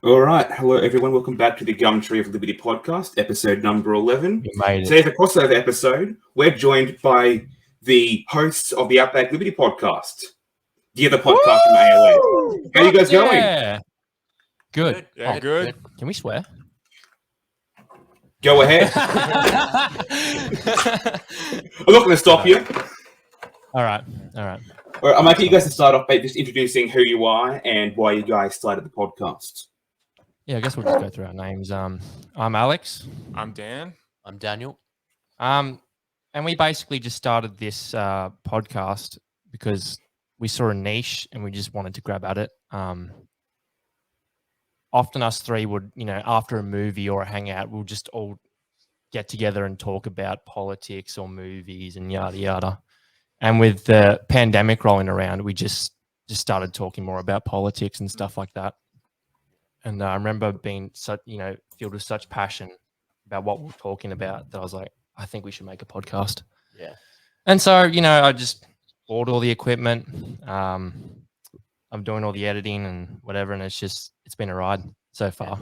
All right. Hello, everyone. Welcome back to the Gumtree of Liberty Podcast, episode number 11. Today's a crossover episode. We're joined by the hosts of the Outback Liberty Podcast, the other podcast from ALA. How are you guys going? Good. Yeah, good. Can we swear? Go ahead. I'm not going to stop you. All right. All right, I'm like you guys to start off by just introducing who you are and why you guys started the podcast. Yeah, I guess we'll just go through our names. I'm Alex. I'm Dan. I'm Daniel. And we basically just started this podcast because we saw a niche and we just wanted to grab at it. Often us three would, after a movie or a hangout, we'll just all get together and talk about politics or movies and yada yada. And with the pandemic rolling around, we just started talking more about politics and stuff like that. And I remember being such, filled with such passion about what we're talking about that I was like, I think we should make a podcast. Yeah. And so, I just bought all the equipment. I'm doing all the editing and whatever, and it's been a ride so far.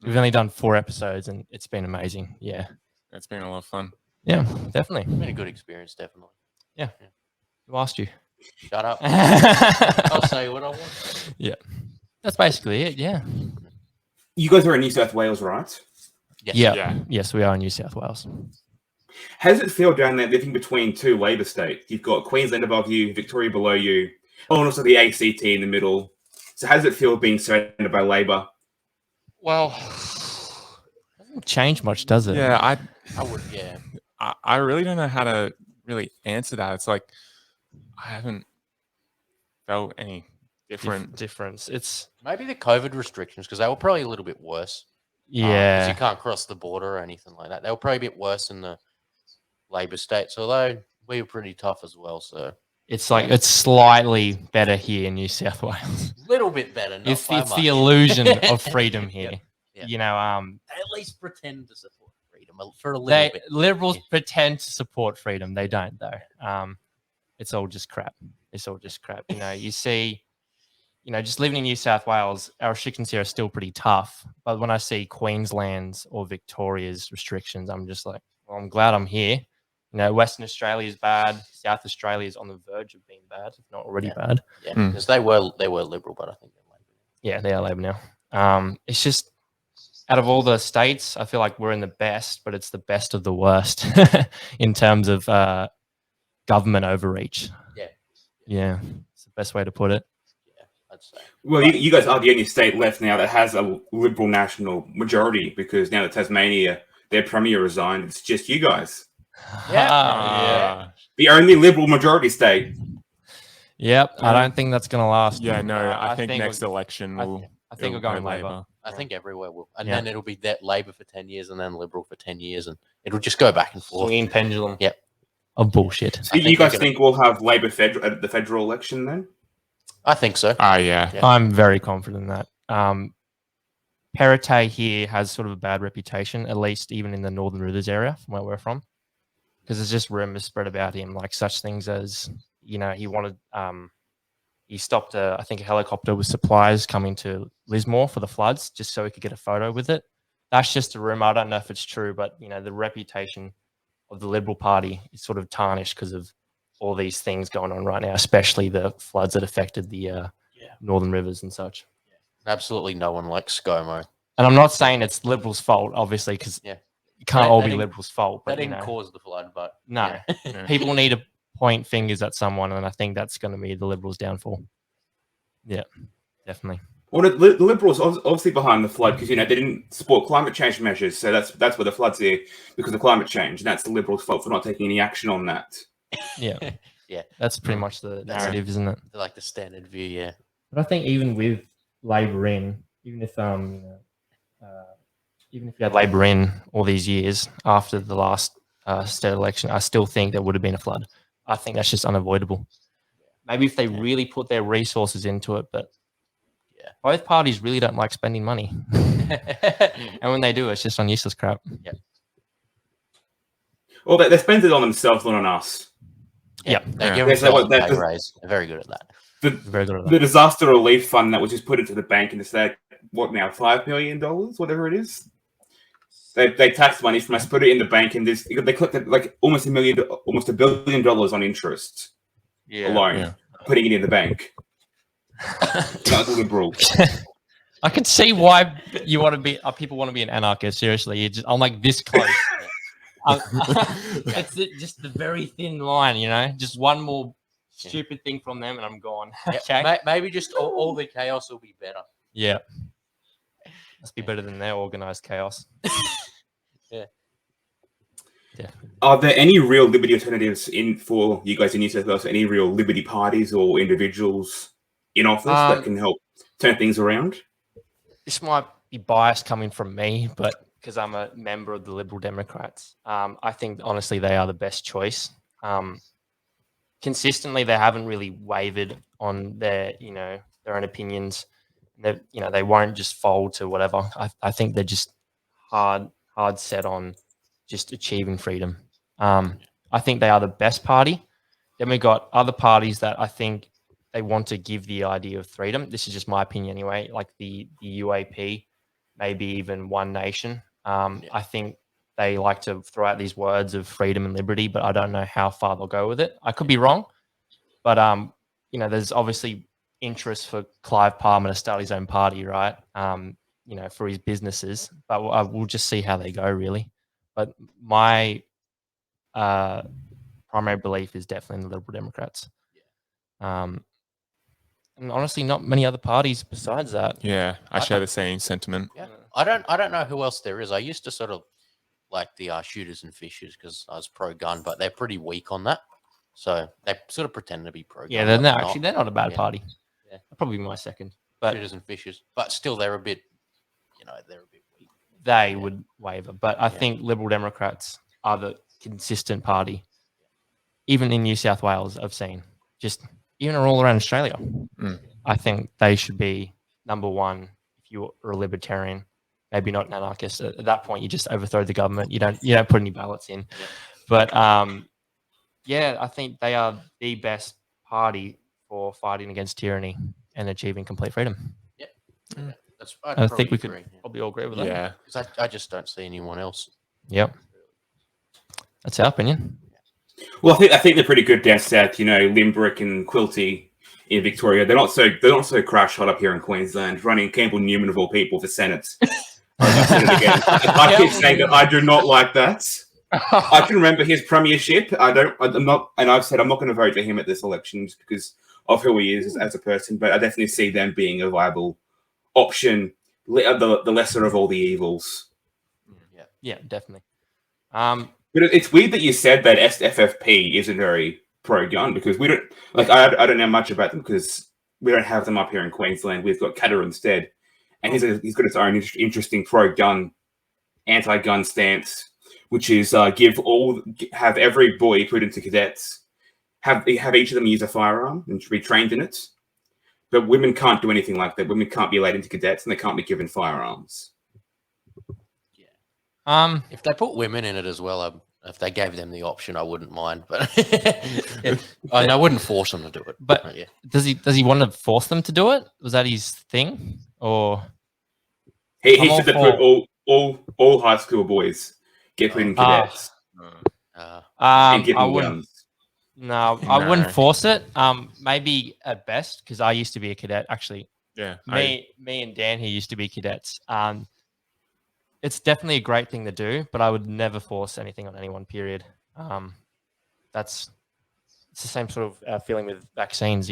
We've only done 4 episodes, and it's been amazing. Yeah. It's been a lot of fun. Yeah, definitely. It's been a good experience, definitely. Yeah. Who asked you? Shut up. I'll say what I want. Yeah. That's basically it, yeah. You guys are in New South Wales, right? Yes. Yeah. Yes, we are in New South Wales. How does it feel down there living between 2 Labor states? You've got Queensland above you, Victoria below you, and also the ACT in the middle. So how does it feel being surrounded by Labor? Well, Doesn't change much, does it? Yeah, I would, yeah. I really don't know how to really answer that. It's like I haven't felt any difference. It's Maybe the COVID restrictions, because they were probably a little bit worse. yeah. Because you can't cross the border or anything like that. They were probably a bit worse in the Labor states, although we were pretty tough as well. So It's like it's slightly better here in New South Wales. a little bit better. Not It's by much. the illusion of freedom here. Yeah. You They at least pretend to support freedom for a little bit. liberals pretend to support freedom. They don't though. It's all just crap. You see, just living in New South Wales, our restrictions here are still pretty tough. But when I see Queensland's or Victoria's restrictions, I'm just like, well, I'm glad I'm here. Western Australia is bad. South Australia is on the verge of being bad, if not already bad. Yeah, because they were Liberal, but I think they're Labor. Yeah, they are Labor now. It's just out of all the states, I feel like we're in the best, but it's the best of the worst in terms of government overreach. Yeah, it's the best way to put it. Yeah, I'd say. Well, you guys are the only state left now that has a Liberal national majority because now that Tasmania, their premier resigned, it's just you guys. Yeah. The only Liberal majority state. Yep. I don't think that's going to last. Yeah, no. I think next we're- election will. I think we're going Labor. I think everywhere will. And Yeah. then it'll be that Labor for 10 years and then Liberal for 10 years. And it'll just go back and forth. Swinging pendulum. Yep. Of bullshit. So you guys think we'll have Labor at the federal election then? I think so. Yeah. Yeah. I'm very confident in that. Perrottet here has sort of a bad reputation, at least even in the Northern Rivers area from where we're from. Because there's just rumors spread about him, like such things as, he wanted, he stopped, I think, a helicopter with supplies coming to Lismore for the floods, just so he could get a photo with it. That's just a rumor. I don't know if it's true, but, the reputation of the Liberal Party is sort of tarnished because of all these things going on right now, especially the floods that affected the Northern Rivers and such. Absolutely no one likes ScoMo. And I'm not saying it's Liberals' fault, obviously, because it can't all be Liberals' fault. But That didn't cause the flood, but... No. Yeah. People need to point fingers at someone, and I think that's going to be the Liberals' downfall. Yeah, definitely. Well, the Liberals are obviously behind the flood because, they didn't support climate change measures. So that's where the flood's here because of climate change. And that's the Liberals' fault for not taking any action on that. Yeah. Yeah. That's pretty much the narrative, isn't it? Like the standard view, yeah. But I think even with Labor in, even if you had Labor in all these years after the last state election, I still think there would have been a flood. I think that's just unavoidable. Maybe if they really put their resources into it, but both parties really don't like spending money. And when they do, it's just on useless crap. Yeah. Well, they spend it on themselves, not on us. Yeah. They give Yeah, so themselves a that- pay raise. They're very good at that. Very good at The that. disaster relief fund that was just put into the bank and just said, what now, $5 million, whatever it is. They tax money from us, put it in the bank, and they collected like almost $1 billion on interest alone, putting it in the bank. Not liberal. I can see why you want to be. People want to be an anarchist. Seriously, I'm like this close. It's just the very thin line, you know. Just one more stupid thing from them, and I'm gone. Okay, maybe just all the chaos will be better. Yeah, must be better than their organized chaos. Yeah. Are there any real liberty alternatives for you guys in New South Wales? Any real liberty parties or individuals in office that can help turn things around? This might be biased coming from me, but because I'm a member of the Liberal Democrats, I think honestly they are the best choice. Consistently, they haven't really wavered on their own opinions. They won't just fold to whatever. I think they're just hard set on just achieving freedom. I think they are the best party. Then we got other parties that I think they want to give the idea of freedom. This is just my opinion anyway, like the UAP, maybe even One Nation. I think they like to throw out these words of freedom and liberty, but I don't know how far they'll go with it. I could be wrong, but there's obviously interest for Clive Palmer to start his own party, right? For his businesses, but we'll just see how they go, really. But my primary belief is definitely in the Liberal Democrats. And honestly, not many other parties besides that. Yeah, I share the same sentiment. Yeah. I don't know who else there is. I used to sort of like the shooters and fishers because I was pro-gun, but they're pretty weak on that. So they sort of pretend to be pro-gun. Yeah, they're not a bad party. Yeah, they'll probably be my second. But shooters and fishers, but still they're a bit weak. They would waver, but I think Liberal Democrats are the consistent party. Even in New South Wales, I've seen even all around Australia. I think they should be number one if you're a libertarian. Maybe not an anarchist. At that point, you just overthrow the government. You don't put any ballots in. Yeah. But I think they are the best party for fighting against tyranny and achieving complete freedom. Yeah. I think we could probably all agree with that. Yeah. Because I just don't see anyone else. Yep. That's our opinion. Well, I think they're pretty good down south. Limbrick and Quilty in Victoria. They're not so crash hot up here in Queensland. Running Campbell Newman of all people for Senate. I keep saying that I do not like that. I can remember his premiership. I'm not going to vote for him at this election just because of who he is as a person. But I definitely see them being a viable option, the lesser of all the evils. Yeah, definitely. But it's weird that you said that SFFP isn't very pro-gun because we don't I don't know much about them because we don't have them up here in Queensland. We've got Katter instead, and he's got his own interesting pro-gun, anti-gun stance, which is have every boy put into cadets, have each of them use a firearm and be trained in it, but women can't do anything like that. Women can't be let into cadets and they can't be given firearms. If they put women in it as well, if they gave them the option, I wouldn't mind. But I wouldn't force them to do it. But does he want to force them to do it? Was that his thing, or he said that all high school boys get put in cadets and give them guns? No, I wouldn't force it. Maybe at best because I used to be a cadet actually. Yeah, me and Dan here used to be cadets. It's definitely a great thing to do, but I would never force anything on anyone, period. It's the same sort of feeling with vaccines,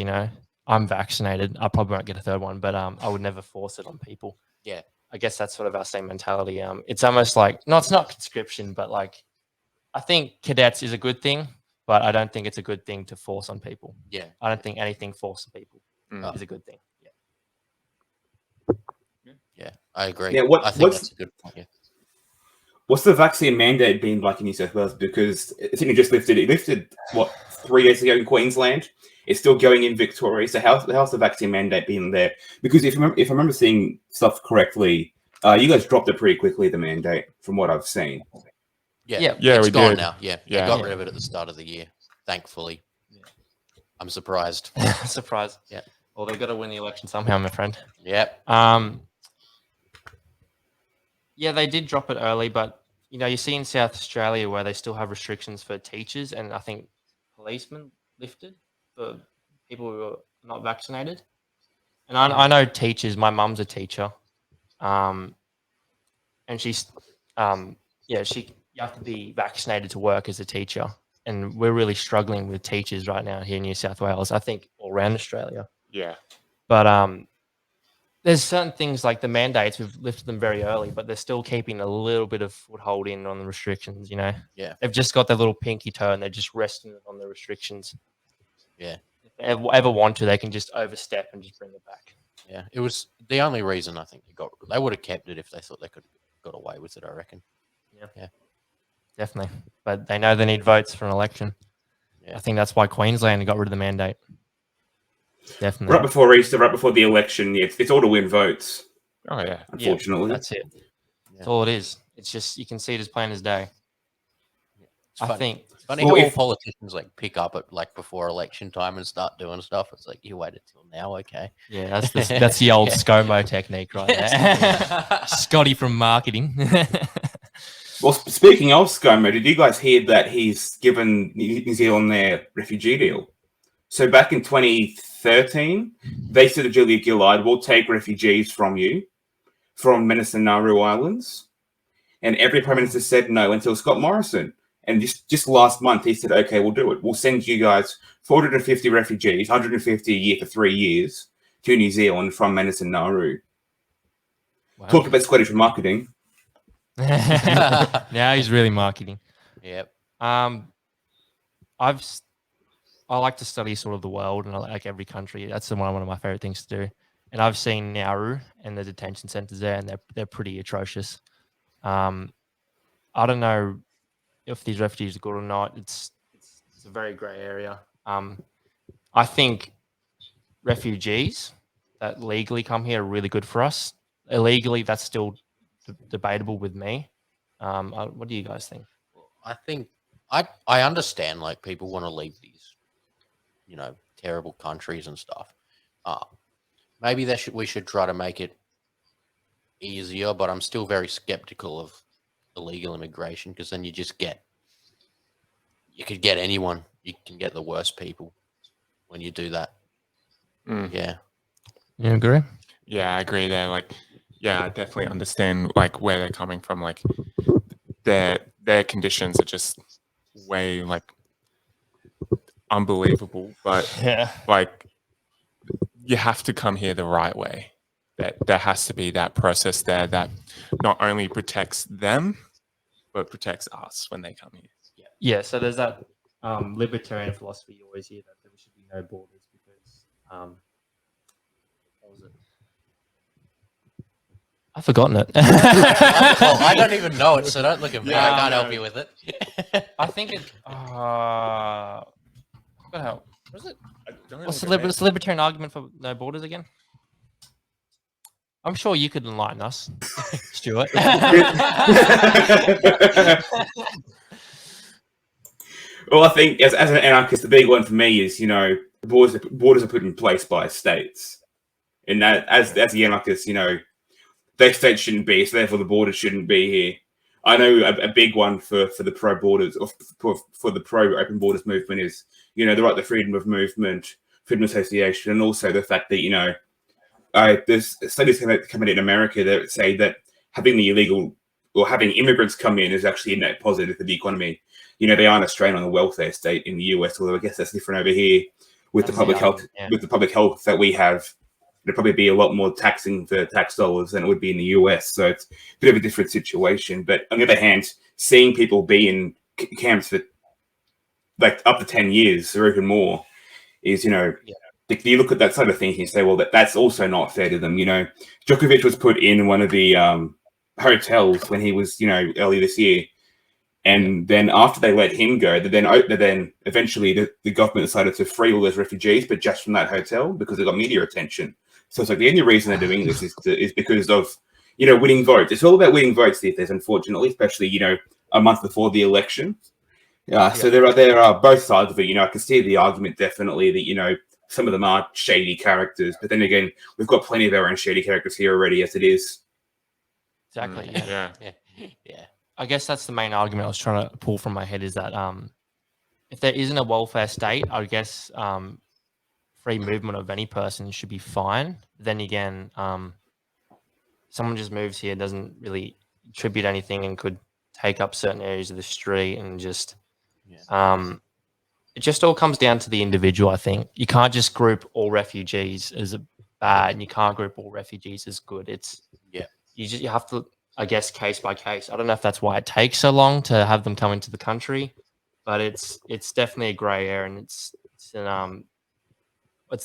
I'm vaccinated. I probably won't get a third one, but I would never force it on people. Yeah. I guess that's sort of our same mentality. It's almost like, no, it's not conscription, but I think cadets is a good thing, but I don't think it's a good thing to force on people. Yeah. I don't think anything forced on people is a good thing. Yeah, I agree. Yeah, I think that's a good point. Yeah. What's the vaccine mandate been like in New South Wales? Because I think it lifted 3 years ago in Queensland. It's still going in Victoria. So how's the vaccine mandate been there? Because if I remember seeing stuff correctly, you guys dropped it pretty quickly, the mandate, from what I've seen. Yeah, it's gone now. Yeah, they got rid of it at the start of the year, thankfully. Yeah. I'm surprised. Surprised. Yeah. Well, they've got to win the election somehow, my friend. Yep. Yeah, they did drop it early, but you see in South Australia where they still have restrictions for teachers, and I think policemen lifted for people who are not vaccinated. And I know teachers. My mum's a teacher, and she's, you have to be vaccinated to work as a teacher, and we're really struggling with teachers right now here in New South Wales. I think all around Australia. Yeah. But there's certain things like the mandates, we've lifted them very early, but they're still keeping a little bit of foothold in on the restrictions, Yeah. They've just got their little pinky toe and they're just resting on the restrictions. Yeah. If they ever want to, they can just overstep and just bring it back. Yeah. It was the only reason I think they would have kept it if they thought they could have got away with it, I reckon. Yeah. Definitely. But they know they need votes for an election. Yeah. I think that's why Queensland got rid of the mandate. Definitely. Right before Easter, right before the election, it's all to win votes. Oh yeah. Unfortunately. Yeah, that's it. That's all it is. It's just you can see it as plain as day. It's I funny. think It's funny how all politicians pick up at before election time and start doing stuff. It's like you waited till now, okay? Yeah, that's the old ScoMo technique right there. Scotty from marketing. Well, speaking of ScoMo, did you guys hear that he's given New Zealand their refugee deal? So back in 2013, they said to Julia Gillard, we'll take refugees from you, from Menace and Nauru Islands. And every Prime Minister said no until Scott Morrison. And just last month, he said, okay, we'll do it. We'll send you guys 450 refugees, 150 a year for 3 years to New Zealand from Menace and Nauru. Wow. Talk about Scottish marketing. Now he's really marketing. Yep. I like to study sort of the world and I like every country. That's one of my favorite things to do. And I've seen Nauru and the detention centers there, and they're pretty atrocious. I don't know if these refugees are good or not. It's a very grey area. I think refugees that legally come here are really good for us. Illegally, that's still debatable with me. What do you guys think? I think I understand people want to leave these terrible countries and stuff. Maybe we should try to make it easier, but I'm still very skeptical of illegal immigration, because then you could get anyone. You can get the worst people when you do that. Yeah. You agree? Yeah, I agree there. I definitely understand where they're coming from. Their conditions are just way unbelievable, but you have to come here the right way. That there has to be that process there that not only protects them but protects us when they come here. Yeah, so there's that libertarian philosophy you always hear, that there should be no borders because what was it? I've forgotten it. I don't even know it, so don't look at me. I can't help you with it. I think it. What help? What is it? What's the libertarian argument for no borders again? I'm sure you could enlighten us, Stuart. Well, I think as an anarchist, the big one for me is, borders are put in place by states. And that, as the anarchist, their states shouldn't be, so therefore the borders shouldn't be here. I know a big one for the pro borders, or for the pro open borders movement is, the freedom of movement, freedom of association, and also the fact that, there's studies coming in America that say that having the illegal or having immigrants come in is actually a net positive for the economy. They aren't a strain on the welfare state in the US, although I guess that's different over here with the public health. Yeah. With the public health that we have, there'd probably be a lot more taxing for tax dollars than it would be in the US. So it's a bit of a different situation. But on the other hand, seeing people be in camps for up to 10 years or even more is, you look at that side of things and you say, well, that's also not fair to them. Djokovic was put in one of the hotels when he was, earlier this year. And then after they let him go, then eventually the government decided to free all those refugees, but just from that hotel because they got media attention. So it's the only reason they're doing this is because of, winning votes. It's all about winning votes these days, unfortunately, especially, a month before the election. So there are both sides of it. I can see the argument definitely that, some of them are shady characters, but then again, we've got plenty of our own shady characters here already as it is. Exactly. Yeah. Yeah. I guess that's the main argument I was trying to pull from my head is that if there isn't a welfare state, I guess free movement of any person should be fine. Then again, someone just moves here, doesn't really contribute anything, and could take up certain areas of the street, and just it just all comes down to the individual. I think you can't just group all refugees as bad, and you can't group all refugees as good. You have to, I guess, case by case. I don't know if that's why it takes so long to have them come into the country, but it's definitely a grey area, and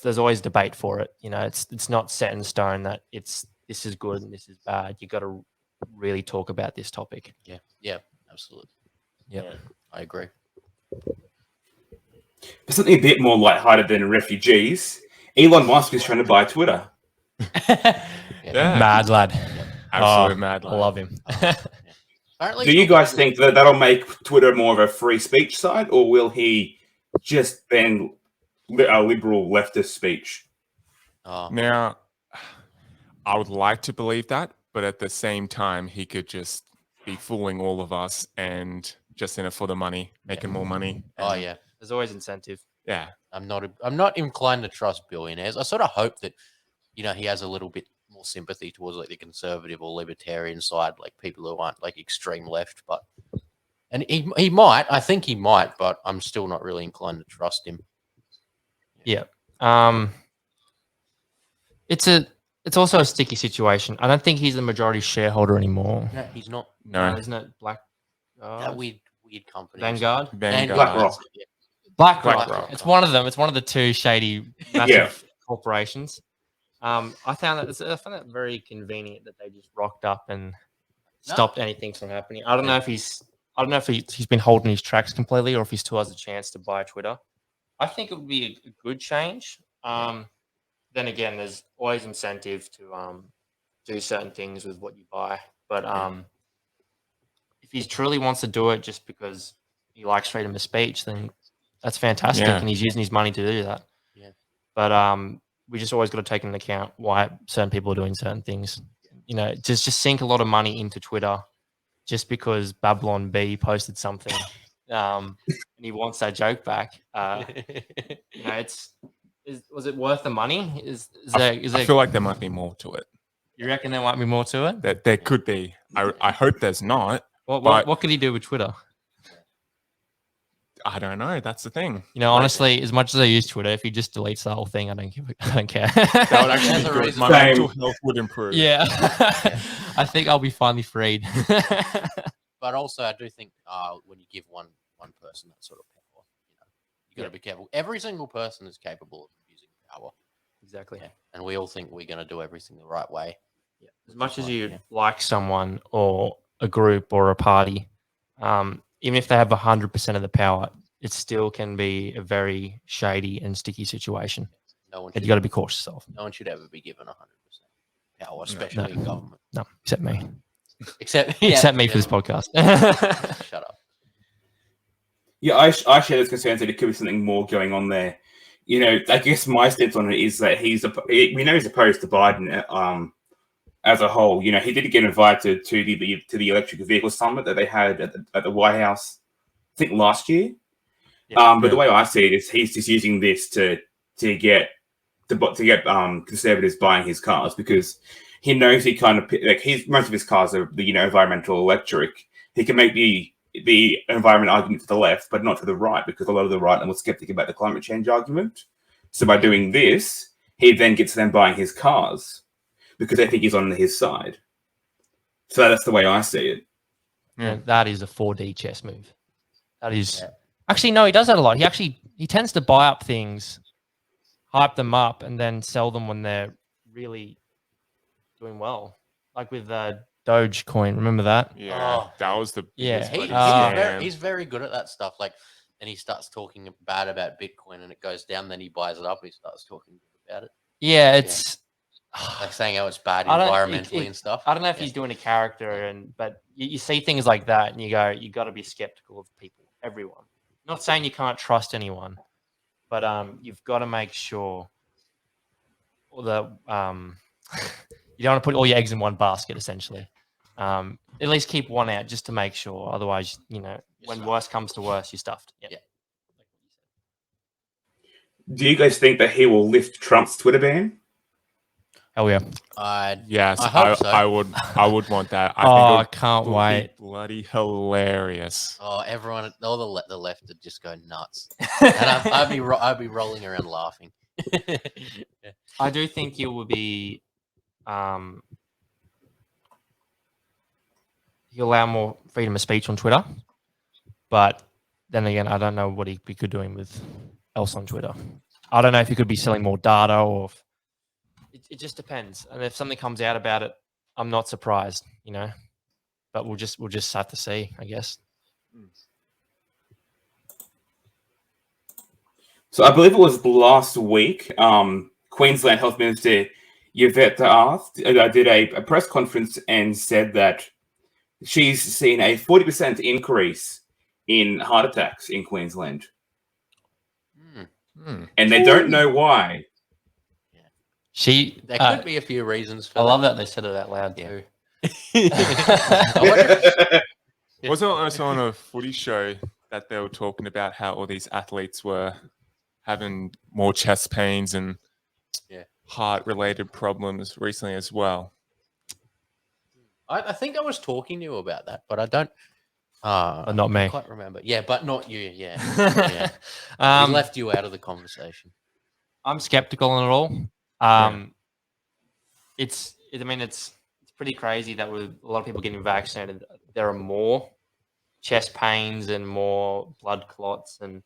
there's always debate for it. It's not set in stone that this is good and this is bad. You got to really talk about this topic. Yeah, absolutely. Yeah, I agree. But something a bit more lighthearted than refugees. Elon Musk is trying to buy Twitter. Mad lad. Absolute mad lad. I love him. Apparently, Do you guys think that that'll make Twitter more of a free speech site, or will he just ban a liberal leftist speech? Now, I would like to believe that, but at the same time, he could just be fooling all of us and just in it for the money, making more money. There's always incentive. Yeah. I'm not inclined to trust billionaires. I sort of hope that, he has a little bit more sympathy towards like the conservative or libertarian side, like people who aren't like extreme left. And he might. I think he might, but I'm still not really inclined to trust him. Yeah. It's also a sticky situation. I don't think he's the majority shareholder anymore. No, he's not. No. Isn't it Black? That weird company. Vanguard. BlackRock. BlackRock. It's one of them. It's one of the two shady massive corporations. I found that very convenient that they just rocked up and stopped anything from happening. I don't know if he's been holding his tracks completely, or if he still has a chance to buy Twitter. I think it would be a good change. Then again, there's always incentive to do certain things with what you buy. But if he truly wants to do it just because he likes freedom of speech, then that's fantastic, and he's using his money to do that. Yeah. But we just always got to take into account why certain people are doing certain things. Just sink a lot of money into Twitter just because Babylon B posted something, and he wants that joke back. Was it worth the money? I feel like there might be more to it. You reckon there might be more to it? There could be. I hope there's not. What could he do with Twitter? I don't know. That's the thing. Honestly, as much as I use Twitter, if he just deletes the whole thing, I don't care. That would actually be good. My mental health would improve. Yeah. I think I'll be finally freed. But also, I do think when you give one person that sort of power, you got to be careful. Every single person is capable of using power. Exactly. Yeah. And we all think we're going to do everything the right way. Yeah. As much as you like someone or a group or a party, even if they have 100% of the power, it still can be a very shady and sticky situation. You got to be cautious of. No one should ever be given 100% power, especially in government. No, except me. Except me for this podcast. Shut up. Yeah, I share those concerns that it could be something more going on there. I guess my stance on it is that we know he's opposed to Biden as a whole. He did get invited to the electric vehicle summit that they had at the White House, I think last year. But the way I see it is he's just using this to get conservatives buying his cars, because he knows he kind of most of his cars are the environmental electric. He can make the environment argument to the left, but not to the right, because a lot of the right are more skeptic about the climate change argument. So by doing this, he then gets them buying his cars because they think he's on his side. So that's the way I see it. Yeah, that is a 4D chess move. That is actually no, he does that a lot. He tends to buy up things, hype them up, and then sell them when they're really doing well. Like with Dogecoin, remember that? Yeah, that was the he's very good at that stuff. Like, and he starts talking bad about Bitcoin, and it goes down. Then he buys it up. And he starts talking about it. Yeah, it's like saying how it's bad environmentally and stuff. I don't know if he's doing a character, but you see things like that, and you go, you got to be skeptical of people, everyone. Not saying you can't trust anyone, but you've got to make sure that you don't want to put all your eggs in one basket, essentially. At least keep one out just to make sure. Otherwise, when worse comes to worse, you're stuffed. Yeah. Do you guys think that he will lift Trump's Twitter ban? Hell yeah. Yes, I hope so. I would want that. I think can't would wait. be bloody hilarious. Oh, everyone, all the left would just go nuts, and I'd be rolling around laughing. I do think you will be. You allow more freedom of speech on Twitter, but then again, I don't know what he could be doing with else on Twitter. I don't know if he could be selling more data, or it just depends. And if something comes out about it, I'm not surprised, But we'll just have to see, I guess. So I believe it was last week. Queensland Health Minister Yvette did a press conference and said that she's seen a 40% increase in heart attacks in Queensland. And they don't know why. There could be a few reasons for I love that they said it out loud too. Wasn't it also on a footy show that they were talking about how all these athletes were having more chest pains and heart-related problems recently as well? I think I was talking to you about that, but I don't. But not me. I quite remember. Yeah, but not you. Yeah. We left you out of the conversation. I'm skeptical on it all. It's pretty crazy that with a lot of people getting vaccinated, there are more chest pains and more blood clots, and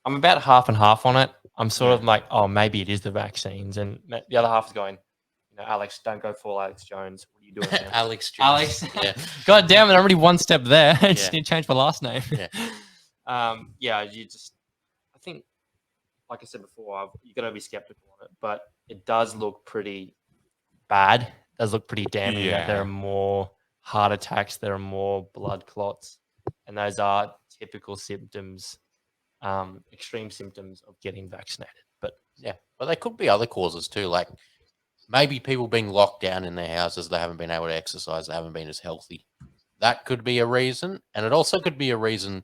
I'm about half and half on it. I'm sort of like, oh, maybe it is the vaccines, and the other half is going, Alex, don't go full Alex Jones. What are you doing now? Alex Jones. Yeah. God damn it! I'm already one step there. I just need to change my last name. Yeah. I think, like I said before, you got to be skeptical on it, but it does look pretty bad. It does look pretty damning that there are more heart attacks, there are more blood clots, and those are typical symptoms, extreme symptoms of getting vaccinated. But there could be other causes too, like maybe people being locked down in their houses, they haven't been able to exercise, they haven't been as healthy. That could be a reason, and it also could be a reason,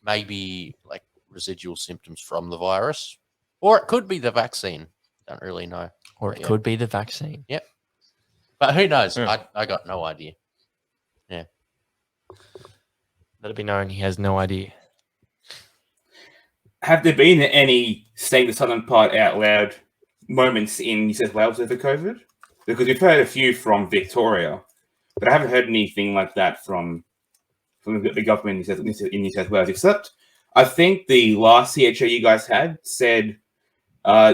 maybe like residual symptoms from the virus, or it could be the vaccine. Don't really know. Or it could be the vaccine. Yep. But who knows? Yeah. I got no idea. Yeah. Let it be known he has no idea. Have there been any saying the southern part out loud moments in New South Wales over COVID? Because we've heard a few from Victoria, but I haven't heard anything like that from the government in New South Wales, except I think the last CHO you guys had said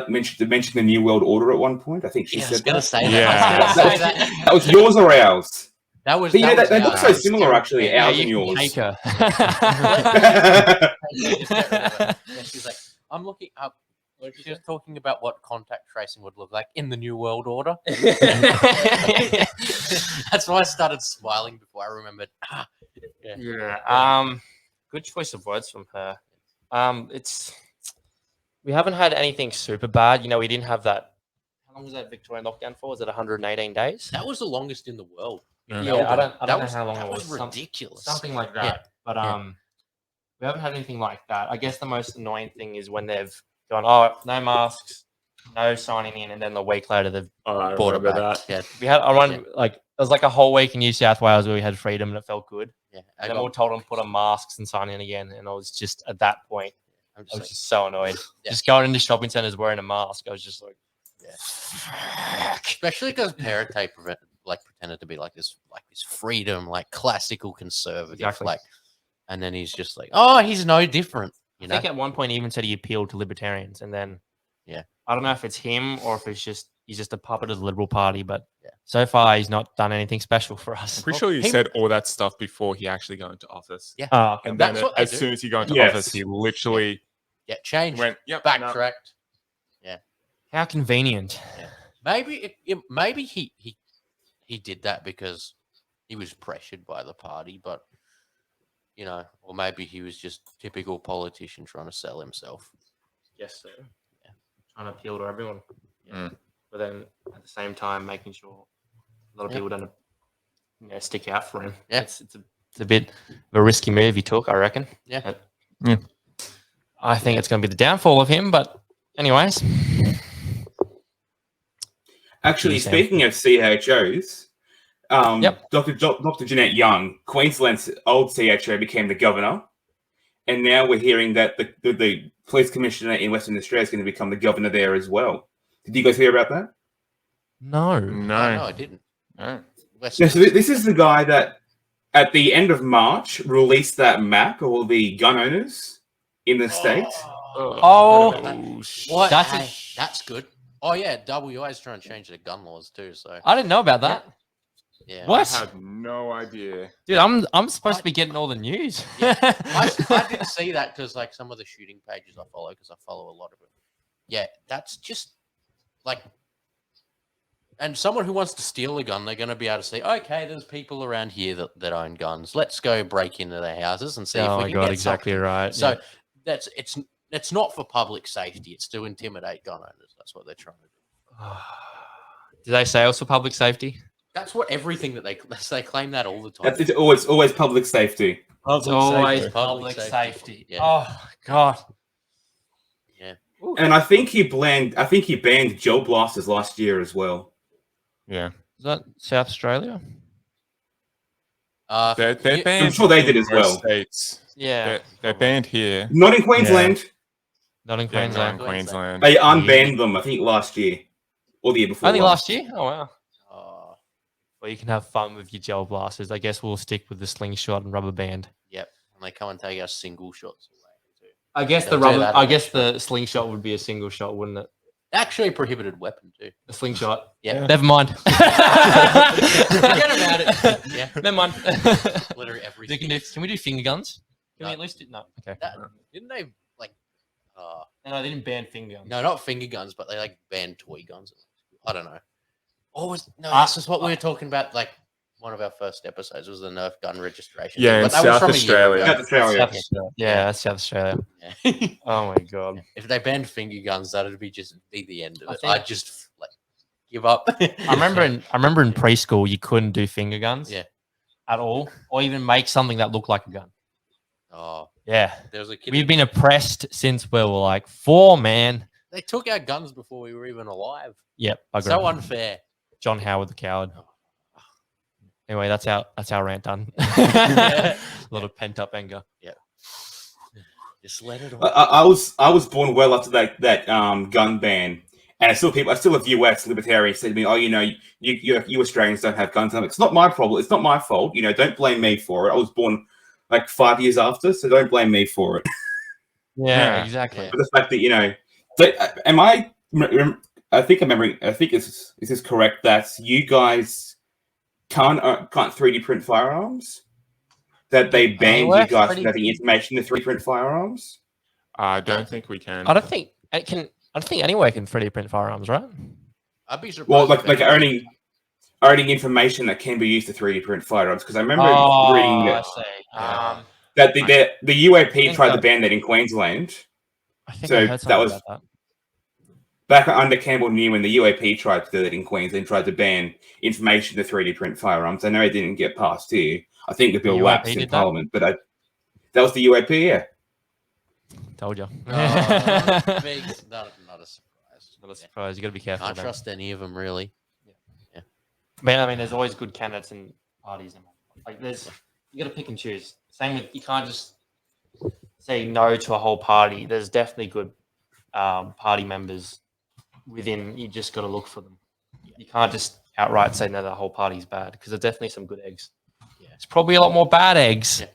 mentioned the New World Order at one point. I think she said that. That was yours or ours? That was. But, they look so similar, actually. Ours and yours. She's like, I'm looking up. She was talking about what contact tracing would look like in the New World Order. That's why I started smiling before I remembered. Good choice of words from her. We haven't had anything super bad. We didn't have that. How long was that Victorian lockdown for? Was it 118 days? That was the longest in the world. I don't know how long it was. That was ridiculous. Something like that. Yeah. But we haven't had anything like that. I guess the most annoying thing is when they've gone, no masks, no signing in, and then a week later they've brought it back. That. Yeah. We had it was like a whole week in New South Wales where we had freedom and it felt good. Yeah. And then we were told to put on masks and sign in again, and I was just at that point. I was just so annoyed. Yeah. Just going into shopping centers wearing a mask. I was just like, especially because Perrottet pretended to be like this freedom, like classical conservative, exactly. And then he's just like, oh, he's no different. I think at one point he even said he appealed to libertarians, and then I don't know if it's him or if he's just a puppet of the Liberal Party, but so far he's not done anything special for us. I'm pretty sure he said all that stuff before he actually got into office. Yeah, and then as soon as he got into office, he literally changed, backtracked. Yeah, how convenient. Yeah. Maybe he did that because he was pressured by the party, but or maybe he was just typical politician trying to sell himself. Yes, sir. Yeah, trying to appeal to everyone. Yeah. But then at the same time, making sure a lot of people don't stick out for him. Yeah. It's a bit of a risky move he took, I reckon. Yeah. I think it's going to be the downfall of him, but anyways. Actually, speaking of CHOs, Dr. Jeanette Young, Queensland's old CHO, became the governor. And now we're hearing that the police commissioner in Western Australia is going to become the governor there as well. Did you guys hear about that? No. No, I didn't. No. So this is the guy that at the end of March released that map of all the gun owners in the state. What? That's good. Oh yeah, WA is trying to change their gun laws too. So I didn't know about that. Yeah. What? I had no idea. Dude, I'm supposed to be getting all the news. I didn't see that because like some of the shooting pages I follow, because I follow a lot of it. Yeah, that's just like, and someone who wants to steal a gun, they're going to be able to say, okay, there's people around here that own guns. Let's go break into their houses and see if we can get exactly something. right. So it's not for public safety. It's to intimidate gun owners. That's what they're trying to do. Did they say also public safety? That's what everything that they claim that all the time. It's always public safety. It's always public safety. Yeah. Oh God. Yeah. And I think he banned gel blasters last year as well. Yeah. Is that South Australia? They're banned. I'm sure they did as well. States. Yeah. They're banned here. Not in Queensland. Not in Yeah, not Queensland. in Queensland. They unbanned them, I think, last year or the year before. Only last year? Oh wow. Well, you can have fun with your gel blasters. I guess we'll stick with the slingshot and rubber band. Yep. And they come and take our single shots away too. I guess the slingshot would be a single shot, wouldn't it? Actually, a prohibited weapon too. A slingshot. Yeah. Never mind. Forget about it. Yeah. Never mind. Literally everything. Can we do finger guns? Can we No. at least do no? Okay. Didn't they like? No, they didn't ban finger guns. No, not finger guns, but they like banned toy guns. I don't know. This is what we were talking about. Like one of our first episodes was the Nerf gun registration. Yeah, in South Australia. South Australia. Yeah, that's South Australia. Yeah. Oh my God. If they banned finger guns, that'd be the end of it. think- I'd just like give up. I remember in preschool you couldn't do finger guns. Yeah. At all, or even make something that looked like a gun. Oh, Yeah. there was a kid. We've been oppressed since we were like 4, man. They took our guns before we were even alive. Yep. I agree. So unfair. John Howard the coward. Anyway, that's our rant done. Yeah. A lot of pent up anger. Yeah. Just let it all. I was born well after that gun ban, and I still have US libertarians say to me, "Oh, you Australians don't have guns." I'm like, it's not my problem. It's not my fault. Don't blame me for it. I was born like 5 years after, so don't blame me for it. Yeah, exactly. But the fact that am I? I think I'm remembering. I think is this correct that you guys can't 3D print firearms? That they banned you guys from having information to 3D print firearms? I don't think we can. I don't think anywhere can 3D print firearms, right? I'd be surprised. Well, like owning information that can be used to 3D print firearms. Because I remember reading that the UAP tried to ban that in Queensland. I think So I heard something about that. Back under Campbell New, when the UAP tried to do it in Queensland, tried to ban information to 3D print firearms. I know it didn't get passed here. I think the bill lapsed in Parliament, but that was the UAP, yeah. Told you. Not a surprise. Not a surprise. You got to be careful. Can't trust any of them, really. Man, I mean, there's always good candidates in parties. Like, you got to pick and choose. Same with, you can't just say no to a whole party. There's definitely good party members within. You just got to look for them. You can't just outright say no, the whole party's bad, because there's definitely some good eggs. Yeah. It's probably a lot more bad eggs. Yeah.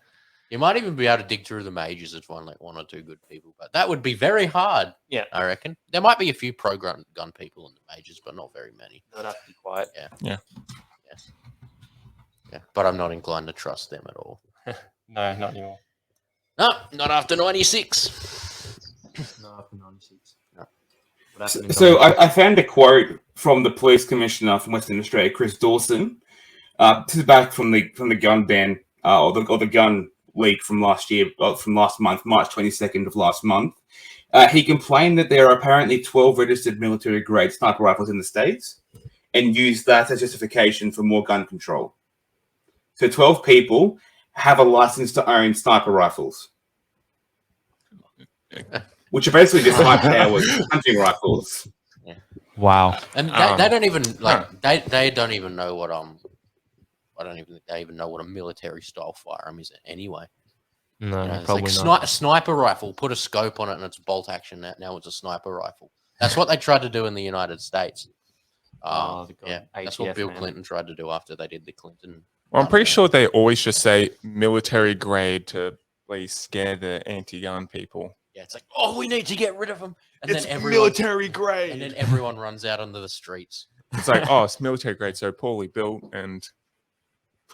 You might even be able to dig through the majors and find like one or two good people, but that would be very hard. Yeah, I reckon there might be a few pro-gun people in the majors, but not very many. They'd have to be quiet. Yeah. But I'm not inclined to trust them at all. No, not anymore. No, not after 96. No, after 96. No. So I found a quote from the police commissioner from Western Australia, Chris Dawson. This is back from the gun ban or the gun leak from last month, March 22nd of last month. He complained that there are apparently 12 registered military-grade sniper rifles in the States and used that as justification for more gun control. So 12 people have a license to own sniper rifles, which are basically just high-powered hunting rifles. Yeah. Wow. And they don't even they don't even know what I don't even think they even know what a military style firearm is anyway. No, You know, it's probably like not. a sniper rifle. Put a scope on it, and it's bolt action. Now it's a sniper rifle. That's what they tried to do in the United States. That's what Bill Clinton tried to do after they did the Clinton. Well, I'm pretty sure they always just say military grade to please scare the anti-gun people. Yeah, it's like, oh, we need to get rid of them. And It's then everyone, military grade. and then everyone runs out onto the streets. It's like, oh, it's military grade, so poorly built, and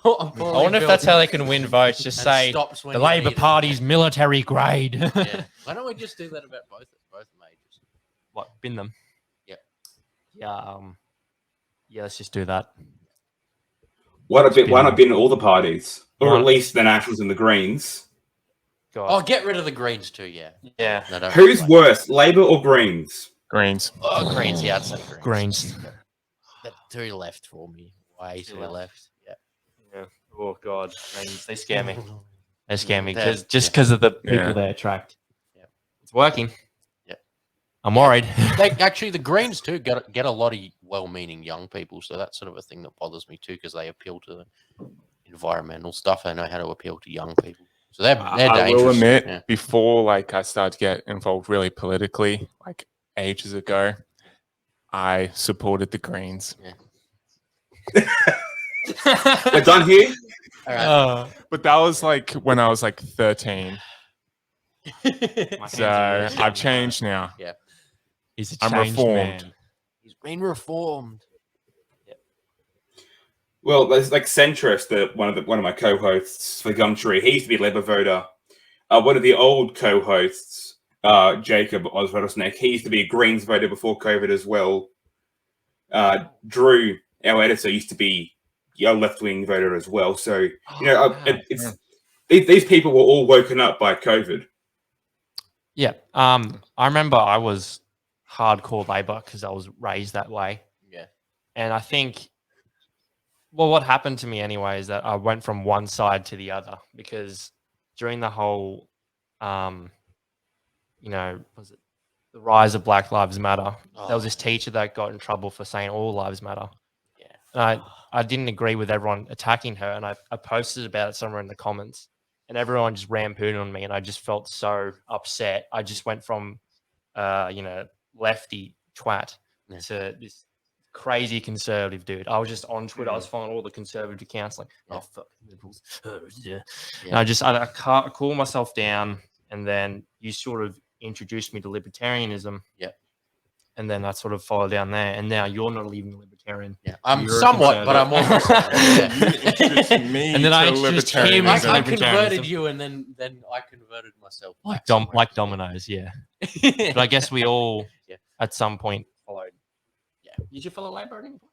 I wonder if that's how they can win votes. Just say the Labor Party's military grade. Yeah. Why don't we just do that about both majors? What, bin them? Yeah. Yeah. Yeah, let's just do that. Why not bin all the parties, or at least the Nationals and the Greens? God. Oh, get rid of the Greens too. Yeah. Yeah. No, Who's worse, Labor or Greens? Greens. Oh, Greens. Yeah, I'd say Greens. Greens. They're too left for me. Way too left. Yeah. Yeah. Oh God, they scare me. They scare me because of the people they attract. Yeah. It's working. Yeah. I'm worried. The Greens too get a lot of well-meaning young people, so that's sort of a thing that bothers me too, because they appeal to environmental stuff. They know how to appeal to young people, so they're dangerous. I will admit, before I started to get involved really politically, ages ago, I supported the Greens. Yeah. We're done here. All right. But that was when I was 13. So I've changed now. Yeah. He's a I'm changed reformed. man. He's been reformed. Well, there's Centrist, one of my co-hosts for Gumtree. He used to be a Labour voter. One of the old co-hosts, Jacob Oswaldosnek, he used to be a Greens voter before COVID as well. Drew, our editor, used to be a left-wing voter as well. So these people were all woken up by COVID. Yeah. I remember I was hardcore Labor because I was raised that way. Yeah. And I think, what happened to me anyway is that I went from one side to the other because during the whole, was it the rise of Black Lives Matter? There was this teacher that got in trouble for saying all lives matter. Yeah. And I didn't agree with everyone attacking her, and I posted about it somewhere in the comments, and everyone just lampooned on me, and I just felt so upset. I just went from, lefty twat to this crazy conservative dude. I was just on Twitter. I was following all the conservative accounts, oh fuck liberals. Yeah. And I cool myself down, and then you sort of introduced me to libertarianism. Yeah. And then I sort of followed down there, and now you're not even a libertarian. Yeah, I'm somewhat, but I'm almost. You introduced me and then I to introduced him. I converted you, and then I converted myself. Like dominoes, yeah. But I guess we all, at some point, followed. Yeah. Did you follow Labor at any point?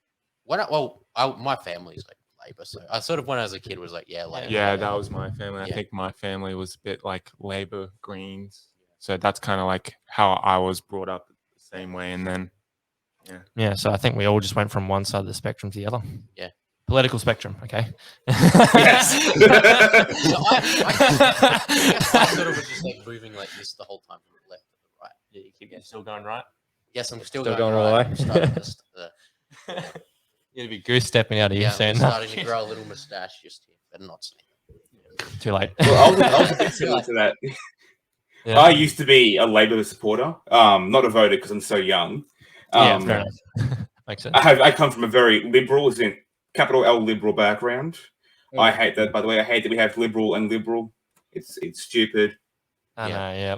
My family's Labor, so I sort of when I was a kid was Labor. Yeah, that was my family. I think my family was a bit Labor, Greens. So that's kind of how I was brought up the same way. And then, yeah. So I think we all just went from one side of the spectrum to the other. Yeah. Political spectrum, okay? Yes. I sort of was just moving this the whole time from the left to the right. Yeah, you keep still going right? Yes, I'm still going going all the right. way? I'm starting to, You'd be goose stepping out of you saying I'm that. starting to grow a little moustache just here, but not saying. Too late. Well, I was a bit similar to that. Yeah. I used to be a Labor supporter, not a voter because I'm so young. Fair enough. Makes sense. I come from a very liberal, as in capital L liberal background. I hate that. By the way, I hate that we have liberal and liberal. It's stupid. I know, yeah.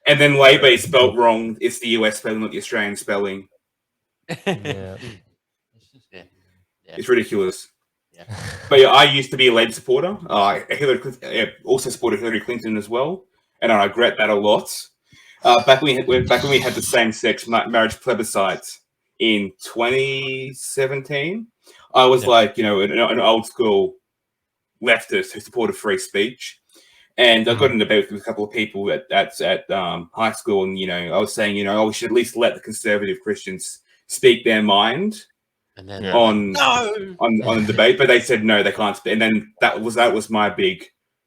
And then Labor is spelled wrong. It's the US spelling, not the Australian spelling. Yeah. It's ridiculous. Yeah. But I used to be a Labor supporter. Also supported Hillary Clinton as well, and I regret that a lot. Back when we had the same-sex marriage plebiscite in 2017, I was an old school leftist who supported free speech, and I got in a debate with a couple of people at high school, and I was saying we should at least let the conservative Christians speak their mind. And then on the debate, but they said no, they can't. And then that was my big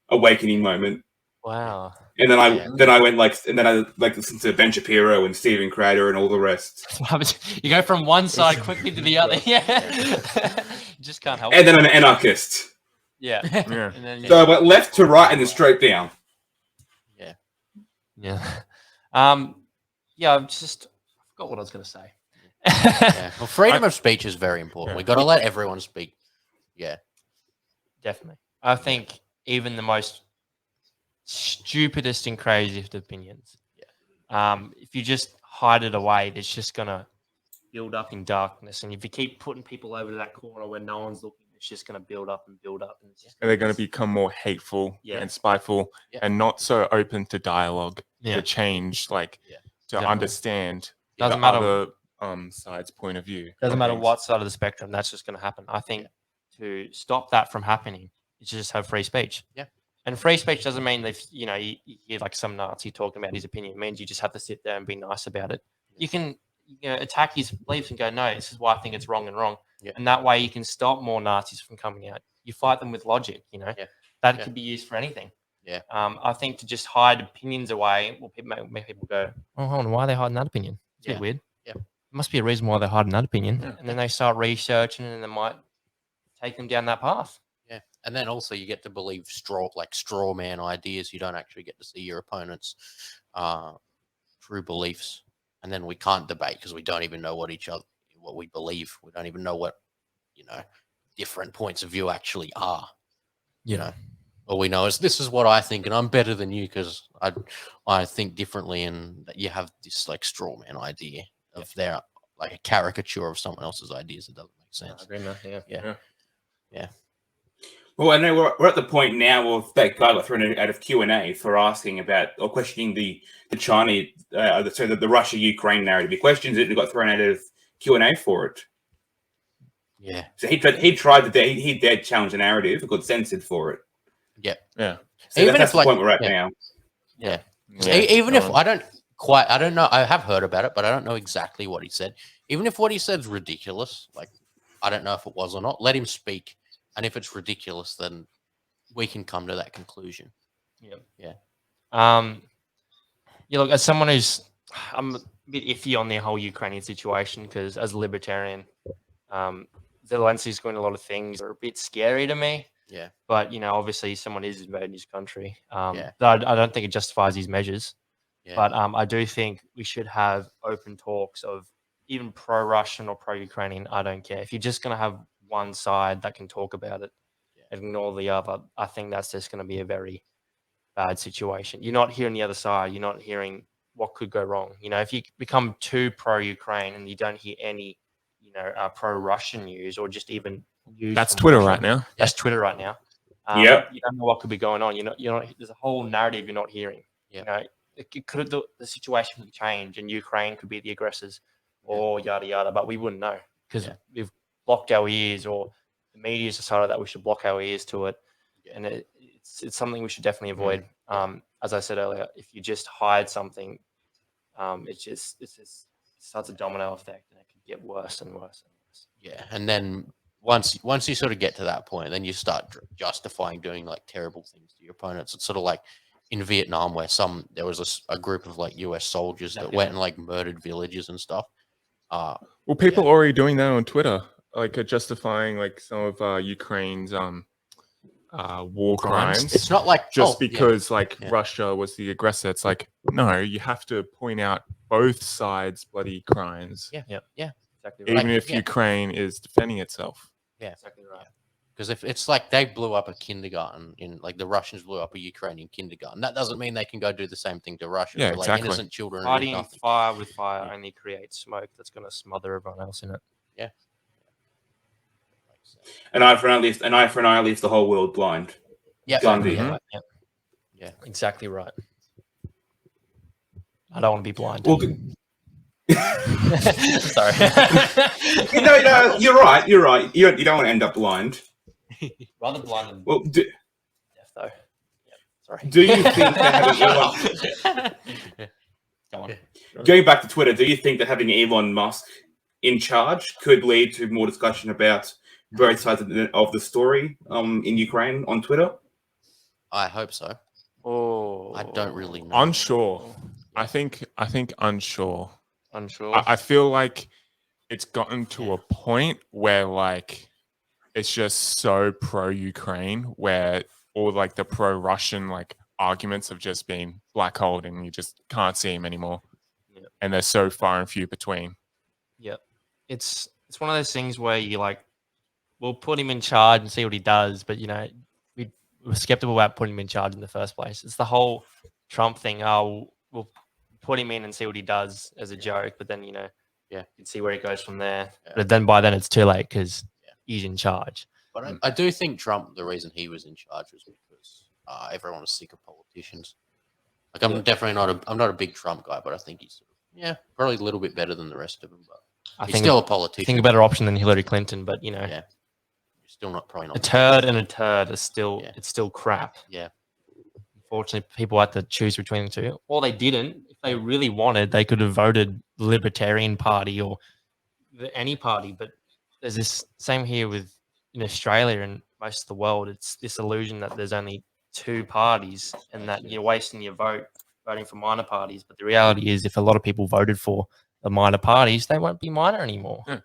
awakening moment. Wow. And then I went listened to Ben Shapiro and Stephen Crowder and all the rest. You go from one side quickly to the other. Yeah. You just can't help And then I'm an anarchist. Yeah. And then, So I went left to right and then straight down. Yeah. I forgot what I was going to say. Well, freedom of speech is very important. We've got to let everyone speak. Yeah. Definitely. I think even the most stupidest and craziest opinions, if you just hide it away, it's just going to build up in darkness. And if you keep putting people over to that corner where no one's looking, it's just going to build up and build up. And they're going to become more hateful and spiteful and not so open to dialogue, to change, to understand Doesn't the matter. other side's point of view. Doesn't matter what side of the spectrum, that's just going to happen. I think to stop that from happening, you just have free speech. Yeah. And free speech doesn't mean you hear like some Nazi talking about his opinion. It means you just have to sit there and be nice about it. You can attack his beliefs and go, no, this is why I think it's wrong and wrong. Yeah. And that way you can stop more Nazis from coming out. You fight them with logic, That could be used for anything. Yeah. I think to just hide opinions away will make people go, oh, hold on, why are they hiding that opinion? It's a bit weird. Yeah. There must be a reason why they're hiding that opinion. Yeah. And then they start researching and they might take them down that path. Yeah. And then also you get to believe straw man ideas. You don't actually get to see your opponent's true beliefs. And then we can't debate because we don't even know what we believe. We don't even know what, different points of view actually are. All we know is this is what I think, and I'm better than you because I think differently, and you have this straw man idea of their a caricature of someone else's ideas. It doesn't make sense. I agree, man. Yeah. Well, I know we're at the point now of that guy got thrown out of Q&A for asking about or questioning the China, the Russia-Ukraine narrative. He questions it and got thrown out of Q&A for it. Yeah. So he tried he dared challenge the narrative, but got censored for it. Yeah. Yeah. So even that's the point we're at now. Yeah. Even if I don't know, I have heard about it, but I don't know exactly what he said. Even if what he said is ridiculous, I don't know if it was or not, let him speak. And if it's ridiculous, then we can come to that conclusion. Yeah. Look, as someone I'm a bit iffy on the whole Ukrainian situation because as a libertarian, Zelensky's doing a lot of things that are a bit scary to me. Yeah. But, obviously someone is invading his country. But I don't think it justifies his measures. Yeah. But I do think we should have open talks of even pro-Russian or pro-Ukrainian. I don't care. If you're just going to have one side that can talk about it and ignore the other, I think that's just going to be a very bad situation. You're not hearing the other side. You're not hearing what could go wrong. If you become too pro-Ukraine and you don't hear any, pro-Russian news or just even news. That's Twitter right now. That's Twitter right now. You don't know what could be going on. You're not. There's a whole narrative you're not hearing. Yeah. The situation could change and Ukraine could be the aggressors or yada yada, but we wouldn't know because we've blocked our ears, or the media's decided that we should block our ears to it, and it's something we should definitely avoid. As I said earlier, if you just hide something, it starts a domino effect, and it can get worse and worse and worse. Yeah, and then once you sort of get to that point, then you start justifying doing terrible things to your opponents. It's sort of like in Vietnam, where there was a group of US soldiers that went and murdered villages and stuff. Well, people are already doing that on Twitter, justifying some of Ukraine's war crimes. It's not because Russia was the aggressor. It's no, you have to point out both sides' bloody crimes. Yeah. Exactly. Even if Ukraine is defending itself. Yeah, exactly right. Because if it's they blew up a kindergarten the Russians blew up a Ukrainian kindergarten, that doesn't mean they can go do the same thing to Russia. Yeah, for, exactly. Innocent children. Fighting fire with fire only creates smoke that's going to smother everyone else in it. Yeah. An eye for an eye leaves the whole world blind. Yeah. Gandhi. Yeah. Exactly right. I don't want to be blind. Well, Sorry. No, you're right. You're right. You don't want to end up blind. Rather blind than deaf, though. Yeah. Sorry. Do you think that having Elon... Go on. Going back to Twitter, do you think that having Elon Musk in charge could lead to more discussion about both sides of the story in Ukraine on Twitter? I hope so. Oh, I don't really know. Unsure. I think unsure. Unsure. I feel like it's gotten to a point where like it's just so pro-Ukraine, where all like the pro-Russian like arguments have just been black holed, and you just can't see them anymore. Yep. And they're so far and few between. Yep. It's one of those things where you like, we'll put him in charge and see what he does, but we were skeptical about putting him in charge in the first place. It's the whole Trump thing. Oh, we'll put him in and see what he does as a joke, but then you can see where he goes from there. Yeah. But then by then it's too late because he's in charge. But I do think Trump, the reason he was in charge was because everyone was sick of politicians. Like I'm definitely not a big Trump guy, but I think he's probably a little bit better than the rest of them. But he's still a politician. I think a better option than Hillary Clinton, but you're still probably not. A turd and a turd is still it's still crap. Yeah. Unfortunately, people had to choose between the two. Or they didn't. If they really wanted, they could have voted the Libertarian Party or any party. But there's this same here in Australia and most of the world. It's this illusion that there's only two parties and that you're wasting your vote voting for minor parties. But the reality is, if a lot of people voted for the minor parties, they won't be minor anymore. Yeah.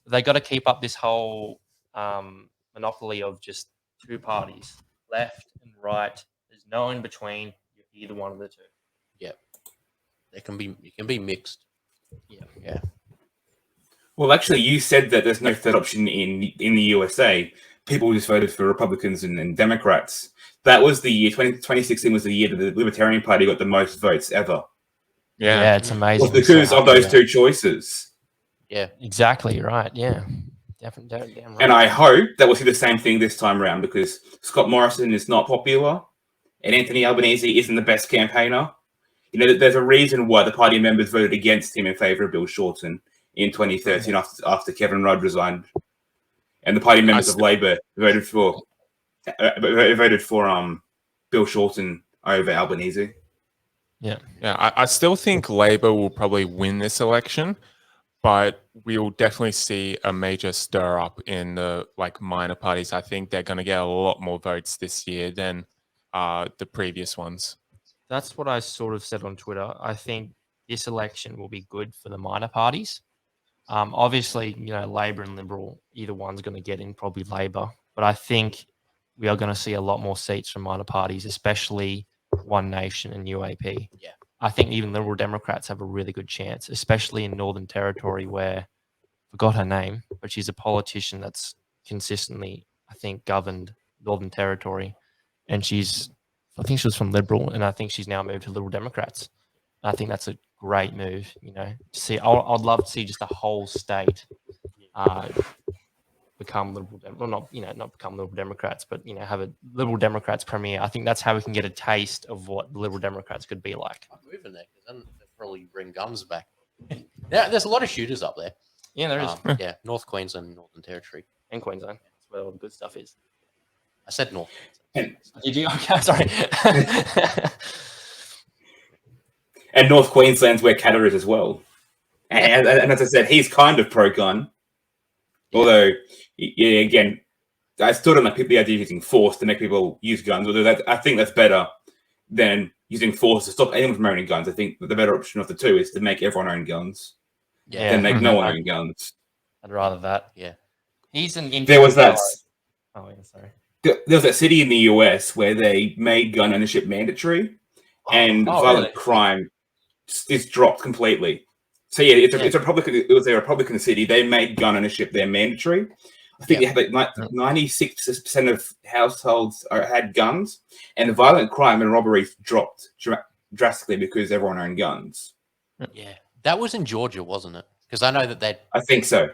They got to keep up this whole monopoly of just two parties, left and right. There's no in between. You're either one of the two. Yeah, it can be mixed. Yeah. Well, actually, you said that there's no third option in the USA. People just voted for Republicans and Democrats. That was the year 2016 was the year that the Libertarian Party got the most votes ever. Yeah, it's amazing. Well, because of those two choices. Yeah, exactly right. Yeah, definitely. Damn right. And I hope that we'll see the same thing this time around, because Scott Morrison is not popular, and Anthony Albanese isn't the best campaigner. There's a reason why the party members voted against him in favour of Bill Shorten in 2013 after Kevin Rudd resigned, and the party members of Labor voted for Bill Shorten over Albanese. Yeah. I still think Labor will probably win this election, but we'll definitely see a major stir up in the minor parties. I think they're going to get a lot more votes this year than the previous ones. That's what I sort of said on Twitter. I think this election will be good for the minor parties. Obviously, Labor and Liberal, either one's going to get in, probably Labor. But I think we are going to see a lot more seats from minor parties, especially One Nation and UAP. Yeah. I think even Liberal Democrats have a really good chance, especially in Northern Territory where, I forgot her name, but she's a politician that's consistently, I think, governed Northern Territory. And I think she was from Liberal, and I think she's now moved to Liberal Democrats. I think that's a great move, See, I'd love to see just the whole state become Liberal, not become Liberal Democrats, but have a Liberal Democrats premier. I think that's how we can get a taste of what the Liberal Democrats could be like. I'm moving there because then they'll probably bring guns back. There's a lot of shooters up there. Yeah, there is. North Queensland, Northern Territory, and Queensland. That's where all the good stuff is. I said North. Did you? Okay, sorry. And North Queensland's where Katter is as well. And as I said, he's kind of pro-gun. Although, again, I still don't like the idea of using force to make people use guns. Although I think that's better than using force to stop anyone from owning guns. I think the better option of the two is to make everyone own guns. Yeah. Than make no one own guns. I'd rather that. Yeah. He's an There was that. Oh, yeah, sorry. There was that city in the US where they made gun ownership mandatory, and violent crime is dropped completely. So yeah, it's a Republican. It was a Republican city. They made gun ownership their mandatory. I think they had 96% of households had guns, and the violent crime and robberies dropped drastically because everyone owned guns. Yeah, that was in Georgia, wasn't it? Because I know that I think so.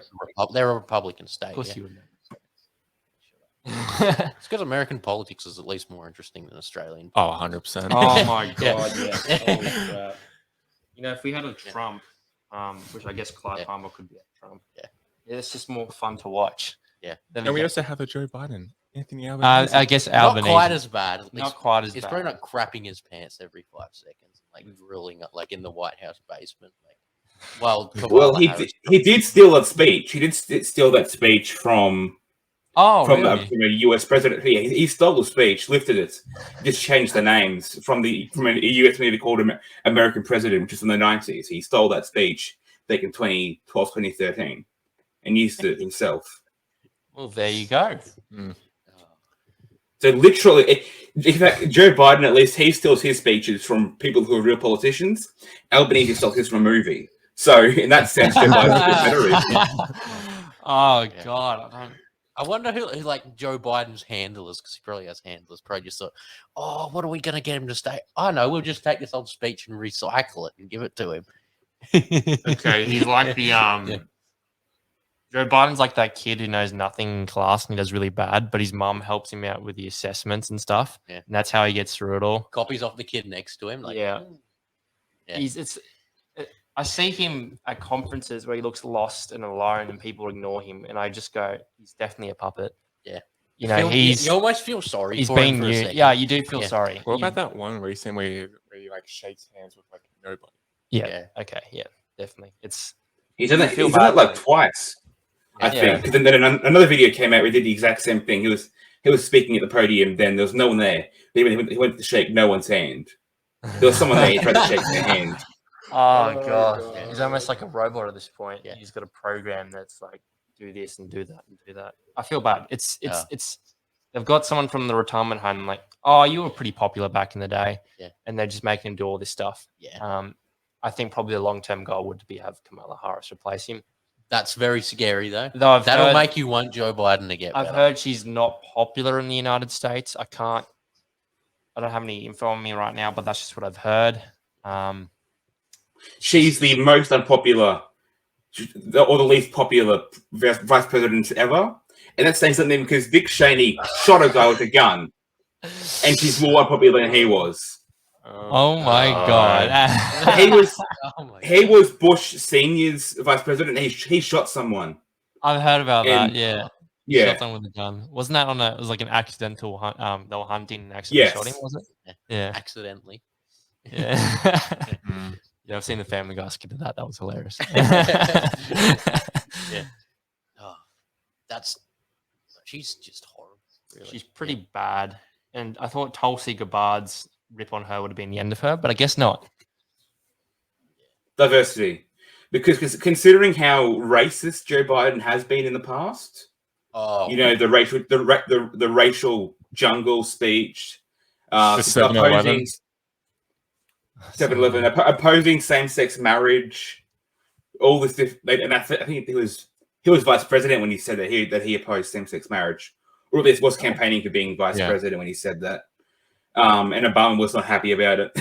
They're a Republican state. Of course you would know. It's because American politics is at least more interesting than Australian. Oh, 100%. Oh my god, yeah. If we had a Trump, which I guess Clive Palmer could be a Trump. Yeah, it's just more fun to watch. Yeah. And we also have a Joe Biden, Anthony Albanese. I guess Albanese. Not quite as bad. Not quite as bad. He's probably not crapping his pants every 5 seconds, grilling it in the White House basement. Well, he did steal that speech. He did steal that speech from really? from a US president. He stole the speech, lifted it, just changed the names from a US movie called American President, which is from the 90s. He stole that speech back in 2012, 2013, and used it himself. Well, there you go. So literally, in fact, Joe Biden, at least, he steals his speeches from people who are real politicians. Albanese stole his from a movie. So in that sense, Joe Biden's a bit better. Oh, God. I wonder who like Joe Biden's handlers, because he probably has handlers, probably just thought, oh, what are we going to get him to say? Oh, no, we'll just take this old speech and recycle it and give it to him. Okay, he's like the Joe Biden's like that kid who knows nothing in class and he does really bad, but his mum helps him out with the assessments and stuff. Yeah. And that's how he gets through it all. Copies off the kid next to him. Like, yeah. I see him at conferences where he looks lost and alone and people ignore him. And I just go, he's definitely a puppet. Yeah. You know, you almost feel sorry for him for a second. Yeah, you do feel sorry. What about that one recently where he like shakes hands with like nobody? Yeah. Okay. Yeah, definitely. He's done that like twice. I think. Because then another video came out where he did the exact same thing. He was speaking at the podium. Then there was no one there. He went to shake no one's hand. There was someone there. He tried to shake their hand. Oh God! Yeah. He's almost like a robot at this point. Yeah. He's got a program that's like do this and do that and do that. I feel bad. It's they've got someone from the retirement home like, oh, you were pretty popular back in the day, and they're just making him do all this stuff. Yeah. I think probably the long-term goal would be have Kamala Harris replace him. That's very scary, though. That'll make you want Joe Biden to get better. I've heard she's not popular in the United States. I don't have any info on me right now, but that's just what I've heard. She's the most unpopular or the least popular vice president ever. And that's saying something because Dick Cheney shot a guy with a gun and she's more unpopular than he was. Oh my God. He was Bush Senior's vice president. He shot someone. I've heard about that. Yeah. Yeah. Shot someone with a gun. Wasn't that it was like an accidental hunt? They were hunting and accidentally shot him, was it? Yeah. Accidentally. Yeah. Yeah, I've seen the Family Guy skit of that. That was hilarious. Yeah. Oh, she's just horrible. Really. She's pretty bad. And I thought Tulsi Gabbard's rip on her would have been the end of her, but I guess not. Diversity. Because considering how racist Joe Biden has been in the past, the racial jungle speech, opposing 7-Eleven, opposing same-sex marriage, all this and I think he was vice president when he said that he opposed same-sex marriage, or at least was campaigning for being vice president when he said that. And Obama was not happy about it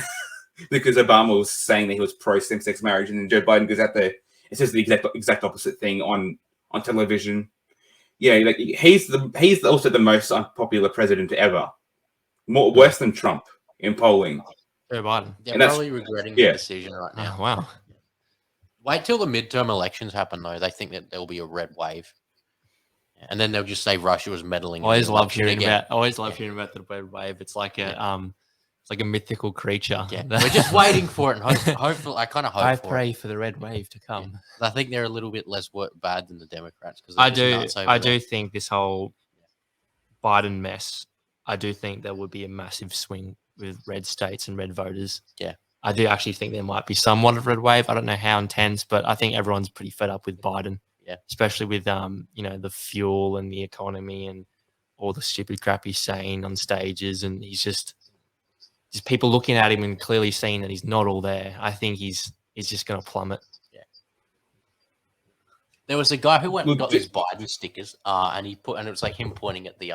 because Obama was saying that he was pro same-sex marriage, and then Joe Biden goes out there and says the exact opposite thing on television. Yeah, like he's also the most unpopular president ever, worse than Trump in polling. Joe Biden. They're probably regretting the decision right now. Oh, wow. Wait till the midterm elections happen, though. They think that there'll be a red wave. And then they'll just say Russia was meddling. I always love hearing about the red wave. It's like a mythical creature. Yeah. We're just waiting for it. And hopefully, I kind of hope. I pray for the red wave to come. Yeah. I think they're a little bit less bad than the Democrats. I do think this whole Biden mess. I do think there would be a massive swing with red states and red voters. Yeah. I do actually think there might be somewhat of a red wave. I don't know how intense, but I think everyone's pretty fed up with Biden. Yeah. Especially with the fuel and the economy and all the stupid crap he's saying on stages, and he's just people looking at him and clearly seeing that he's not all there. I think he's just going to plummet. Yeah. There was a guy who went and got these Biden stickers, and it was like him pointing at the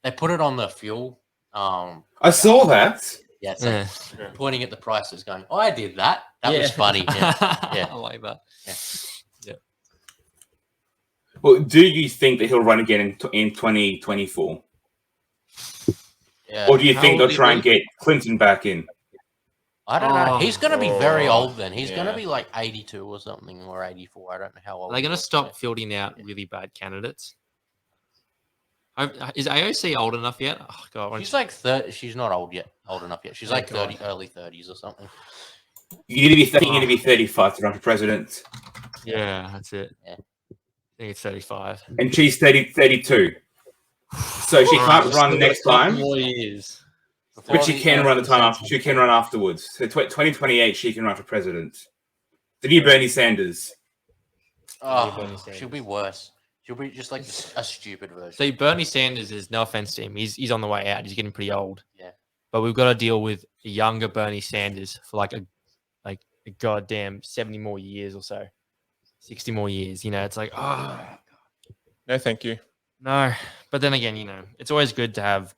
they put it on the fuel. I saw that. Yeah, so pointing at the prices, going, "Oh, I did that. That was funny." Yeah, I like that. Yeah. Well, do you think that he'll run again in 2024? Yeah. Or do you think they'll try and get Clinton back in? I don't know. He's going to be very old then. He's going to be like 82 or something, or 84. I don't know how old. Are they going to stop fielding out really bad candidates? Is AOC old enough yet? Oh God, she's like 30. She's not old enough yet. She's like 30, early 30s or something. You need to be 35 to run for president. Yeah, that's it. Yeah. I think it's 35. And she's 32. So she can't run next time. More years. But she can run the time after. She can run afterwards. So 2028, she can run for president. The new Bernie Sanders. Oh, she'll be worse. She'll be just like a stupid version. See, Bernie Sanders is, no offense to him, he's on the way out. He's getting pretty old. Yeah. But we've got to deal with a younger Bernie Sanders for like a goddamn 70 more years or so. 60 more years. You know, it's like, oh. No, thank you. No. But then again, you know, it's always good to have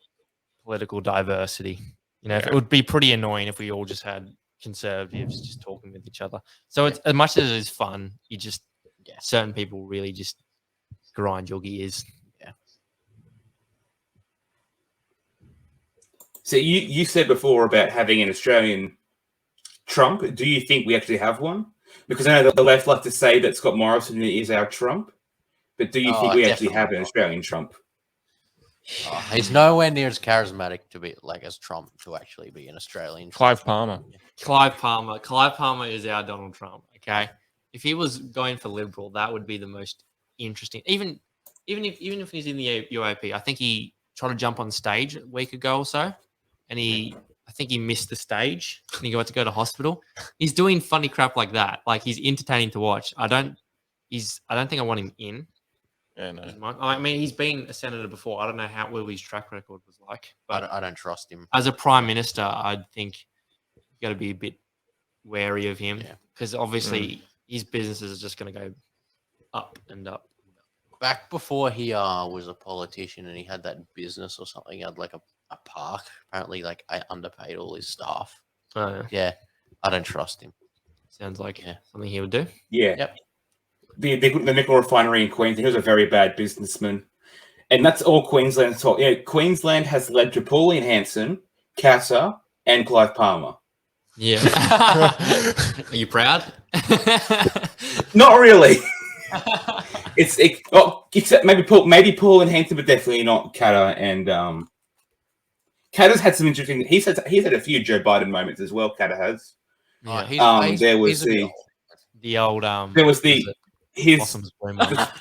political diversity. You know, it would be pretty annoying if we all just had conservatives just talking with each other. So it's as much as it is fun, you just certain people really just grind your gears. Yeah. So you said before about having an Australian Trump. Do you think we actually have one? Because I know that the left like to say that Scott Morrison is our Trump, but do you think we actually have an Australian Trump? He's nowhere near as charismatic to be like as Trump to actually be an Australian. Clive Palmer. Clive Palmer is our Donald Trump. Okay, if he was going for Liberal, that would be the most interesting. Even if he's in the UAP, I think he tried to jump on stage a week ago or so, and I think he missed the stage and he got to go to hospital. He's doing funny crap like that. Like, he's entertaining to watch. I don't think I want him in. Yeah, no. I mean, he's been a senator before. I don't know what his track record was like, but I don't trust him. As a prime minister, I think you got to be a bit wary of him because obviously his businesses are just going to go up and up. Back before he was a politician and he had that business or something, he had like a park. Apparently, like, I underpaid all his staff. Oh, yeah, I don't trust him. Sounds like something he would do. Yeah. Yep. The nickel refinery in Queensland, he was a very bad businessman. And that's all Queensland talk. Yeah, Queensland has led to Pauline Hanson, Casa, and Clive Palmer. Yeah. Are you proud? Not really. Except maybe Paul and Hanson, but definitely not Katter. And Katter's had some interesting. He's had a few Joe Biden moments as well. Katter has. Yeah. There was the old there was his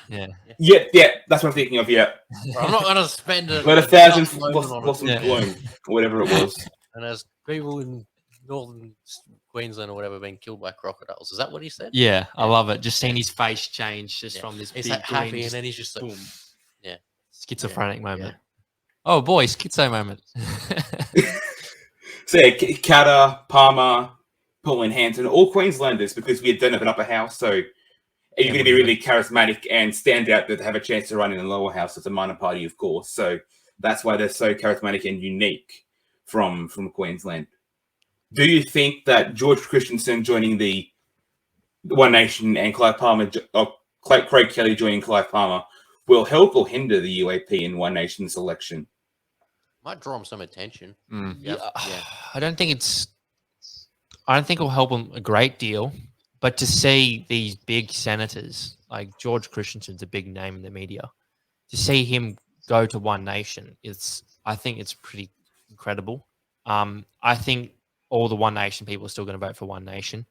yeah, that's what I'm thinking of. Yeah, I'm not going to spend a 1,000 Blossoms Bloom, whatever it was. And there's people in northern Queensland or whatever being killed by crocodiles. Is that what he said? Yeah, I love it. Just seeing his face change just from this he's big like happy, green, and then he's just like, boom. Schizophrenic moment. Oh boy, schizo moment. So Katter, Palmer, Pauline Hanson, all Queenslanders, because we don't have an upper house, so you're going to be really charismatic and stand out to have a chance to run in the lower house as a minor party, of course. So that's why they're so charismatic and unique from Queensland. Do you think that George Christensen joining the One Nation and Craig Kelly joining Clive Palmer will help or hinder the UAP in One Nation's election? Might draw him some attention. I don't think it'll help him a great deal. But to see these big senators, like George Christensen's a big name in the media, to see him go to One Nation, I think it's pretty incredible. I think all the One Nation people are still going to vote for One Nation.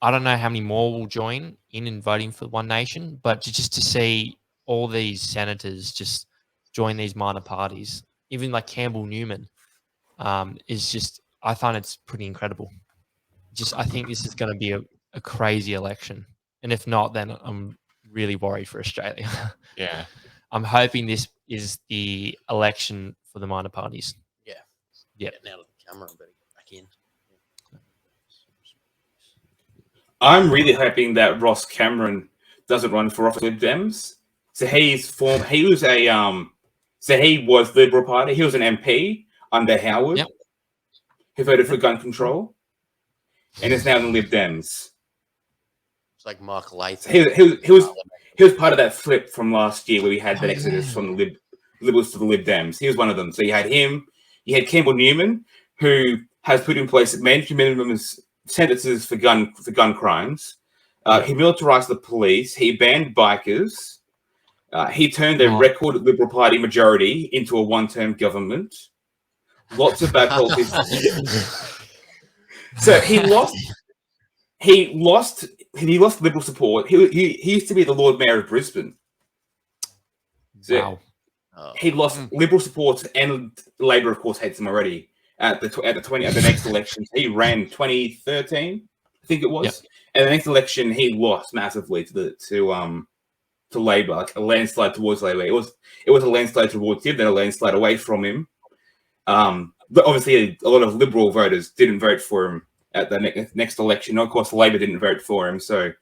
I don't know how many more will join in voting for One Nation, but just to see all these senators just join these minor parties, even like Campbell Newman, is just, I find it's pretty incredible. I think this is going to be a crazy election, and if not, then I'm really worried for Australia. Yeah, I'm hoping this is the election for the minor parties. Yeah. Now the camera, better get back in. I'm really hoping that Ross Cameron doesn't run for office with Dems. So he was Liberal Party. He was an MP under Howard. Yep. Who voted for gun control, and is now in the Lib Dems. It's like Mark Latham. He was part of that flip from last year where we had that exodus from the Liberals to the Lib Dems. He was one of them. So you had him. You had Campbell Newman, who has put in place mandatory minimum sentences for gun crimes. He militarized the police. He banned bikers. He turned a record Liberal Party majority into a one-term government. Lots of bad policies. So he lost. he lost Liberal support. He used to be the Lord Mayor of Brisbane. So Wow. he lost Liberal support, and Labor, of course, hates him already. At the next election, he ran 2013, I think it was. Yep. And the next election, he lost massively to Labor, like a landslide towards Labor. It was a landslide towards him, then a landslide away from him. But obviously, a lot of Liberal voters didn't vote for him at the next election. Of course, Labor didn't vote for him, so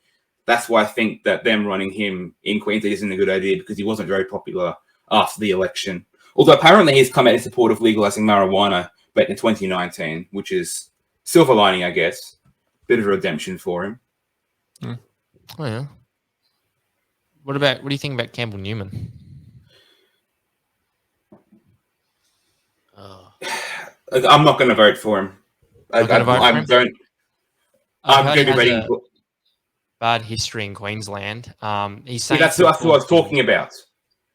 that's why I think that them running him in Queensland isn't a good idea, because he wasn't very popular after the election. Although apparently he's come out in support of legalizing marijuana back in 2019, which is silver lining, I guess. Bit of a redemption for him. Oh yeah. What do you think about Campbell Newman? I'm not going to vote for him. I'm going to be voting. Bad history in Queensland. He's saying that's what I was talking about.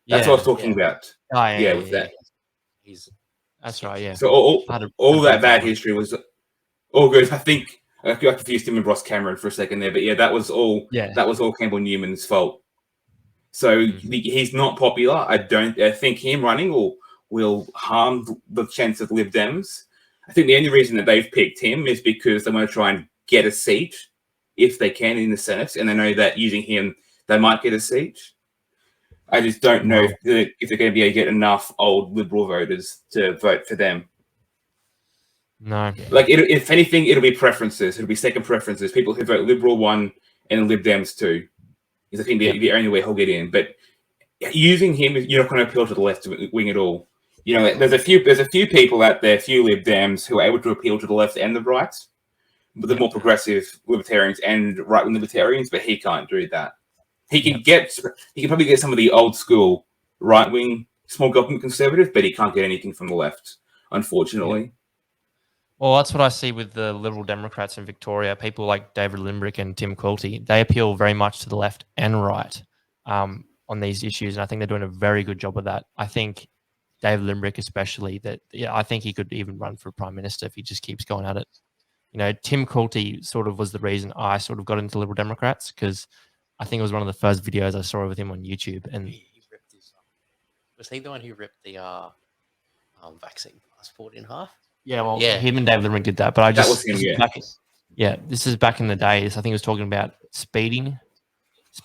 That's what I was talking about. Oh, yeah, with that. That's right. Yeah. So all that bad history was all good. I think I confused him and Ross Cameron for a second there, but yeah, that was all. Yeah. That was all Campbell Newman's fault. So he's not popular. I think him running will harm the chance of Lib Dems. I think the only reason that they've picked him is because they want to try and get a seat if they can in the Senate, and they know that using him, they might get a seat. I just don't know if they're going to be able to get enough old Liberal voters to vote for them. No. Like, if anything, it'll be preferences. It'll be second preferences. People who vote Liberal 1 and Lib Dems 2 is, I think, the only way he'll get in. But using him, you're not going to appeal to the left wing at all. You know, there's a few people out there, few Lib Dems, who are able to appeal to the left and the right, but the more progressive libertarians and right-wing libertarians. But he can't do that. He can probably get some of the old school right-wing small government conservatives, but he can't get anything from the left, unfortunately. Yeah. Well, that's what I see with the Liberal Democrats in Victoria. People like David Limbrick and Tim Quilty, they appeal very much to the left and right on these issues, and I think they're doing a very good job of that. I think David Limbrick especially, I think he could even run for Prime Minister if he just keeps going at it. You know, Tim Quilty sort of was the reason I sort of got into Liberal Democrats, because I think it was one of the first videos I saw with him on YouTube. And he ripped was he the one who ripped the vaccine passport in half? Yeah, well, him and David Limerick did that, but that was him, this is back in the days. I think he was talking about speeding.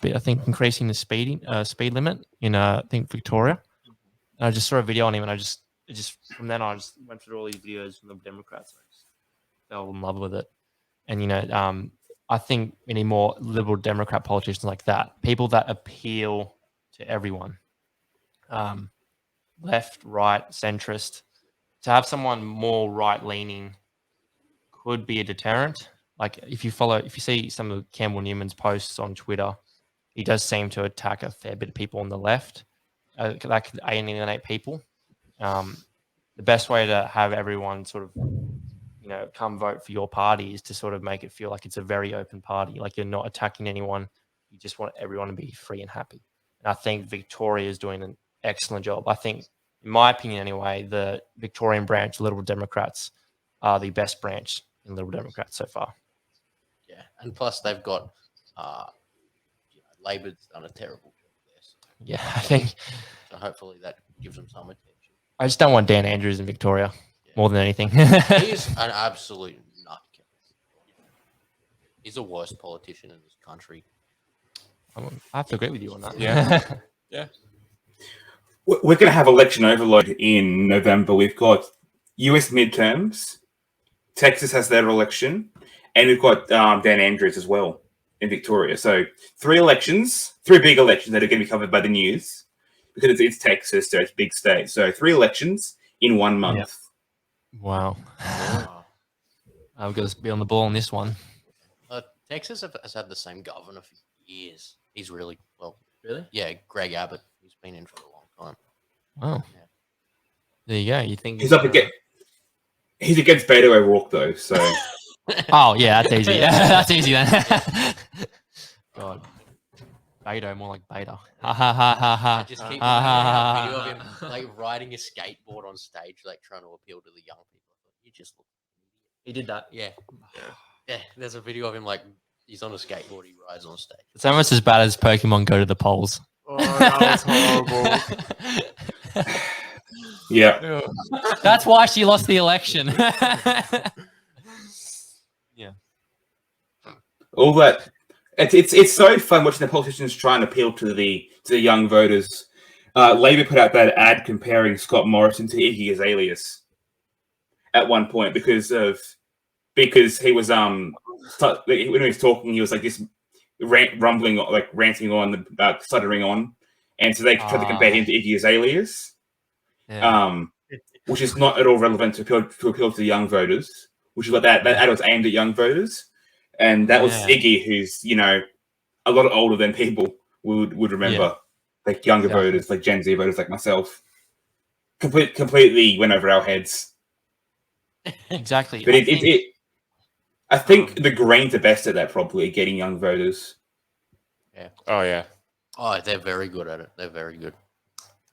I think increasing the speed limit in I think Victoria. And I just saw a video on him, and from then on, I just went through all these videos from the Democrats. And I just fell in love with it. And you know, I think any more Liberal Democrat politicians like that, people that appeal to everyone, left, right, centrist. To have someone more right-leaning could be a deterrent. Like if you see some of Campbell Newman's posts on Twitter, he does seem to attack a fair bit of people on the left. That could alienate people. The best way to have everyone sort of, you know, come vote for your party is to sort of make it feel like it's a very open party. Like you're not attacking anyone. You just want everyone to be free and happy. And I think Victoria is doing an excellent job. I think, in my opinion anyway, the Victorian branch, Liberal Democrats, are the best branch in Liberal Democrats so far. Yeah, and plus they've got, Labor's done a terrible job there. So. Yeah, I think. So hopefully that gives them some attention. I just don't want Dan Andrews in Victoria more than anything. He is an absolute nutcase. He's the worst politician in this country. I have to agree with you on that. Yeah. Yeah. We're going to have election overload in November. We've got US midterms. Texas has their election. And we've got Dan Andrews as well in Victoria. So 3 big elections that are going to be covered by the news, because it's Texas, so it's a big state. So 3 elections in 1 month. Yep. Wow. I've got to be on the ball on this one. Texas has had the same governor for years. He's really, well... Really? Yeah, Greg Abbott. He's been in for a long time. Oh. Yeah. There you go. You think he's against Beto O'Rourke, though, so... Oh, yeah, that's easy. That's easy then. God. Beto, more like beta. Ha ha ha ha ha. Just keep a video of him like riding a skateboard on stage, like trying to appeal to the young people. You just look. He did that. Yeah. Yeah. There's a video of him like He's on a skateboard. He rides on stage. It's almost as bad as Pokemon Go to the polls. Oh, that was horrible. Yeah. That's why she lost the election. Yeah. All that. It's so fun watching the politicians try and appeal to the young voters. Labor put out that ad comparing Scott Morrison to Iggy Azaleas at one point because he was when he was talking, he was like this ranting on about stuttering on, and so they tried to compare him to Iggy Azaleas, which is not at all relevant to appeal to the young voters, which is what that ad was aimed at young voters, and that was Iggy, who's a lot older than people would remember, like younger voters, like Gen Z voters, like myself. Completely went over our heads. Exactly. But I think the Greens are best at that, probably getting young voters. Yeah. Oh yeah. Oh, they're very good at it. They're very good.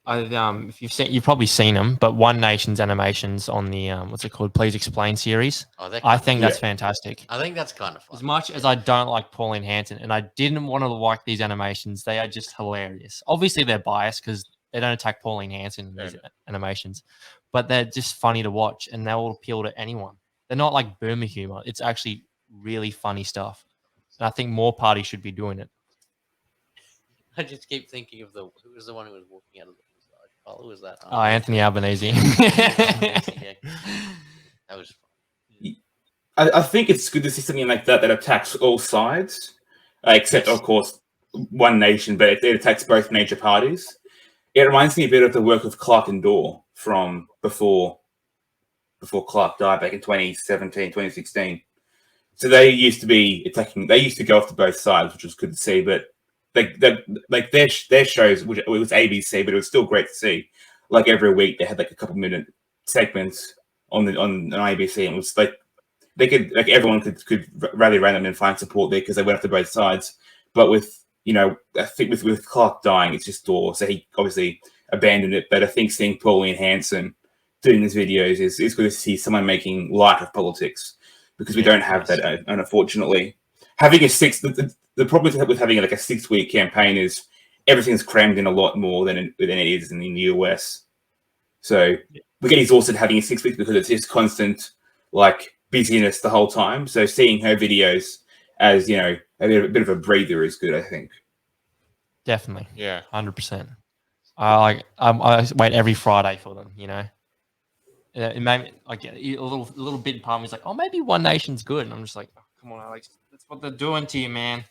If you've probably seen them, but One Nation's animations on the what's it called? Please Explain series. I think that's fantastic. I think that's kind of fun. As much as I don't like Pauline Hanson, and I didn't want to like these animations, they are just hilarious. Obviously, they're biased because they don't attack Pauline Hanson in these animations, but they're just funny to watch, and they will appeal to anyone. They're not like boomer humor. It's actually really funny stuff, and I think more parties should be doing it. I just keep thinking of who was the one who was walking out of the massage. Who was that? Anthony Albanese. That was fun. I think it's good to see something like that attacks all sides, except of course One Nation, but it attacks both major parties. It reminds me a bit of the work of Clark and Dorr from before Clark died back in 2017, 2016. So they used to be attacking. They used to go after both sides, which was good to see. But like their shows, which it was ABC, but it was still great to see. Like every week, they had like a couple-minute segments on ABC, and it was like everyone could rally around them and find support there because they went after both sides. But with I think with Clark dying, it's just Dorr, so he obviously abandoned it. But I think seeing Pauline Hanson doing these videos is good to see someone making light of politics, because we don't have that, and unfortunately. Having the problem with having like a 6-week campaign is everything's crammed in a lot more than it is in the US. So we get exhausted having a 6 weeks because it's just constant like busyness the whole time. So seeing her videos as a bit of a breather is good, I think. Definitely. Yeah. 100%. I wait every Friday for them. It made me like a little bit part of me is like, oh, maybe One Nation's good, and I'm just like, oh, come on, Alex, that's what they're doing to you, man.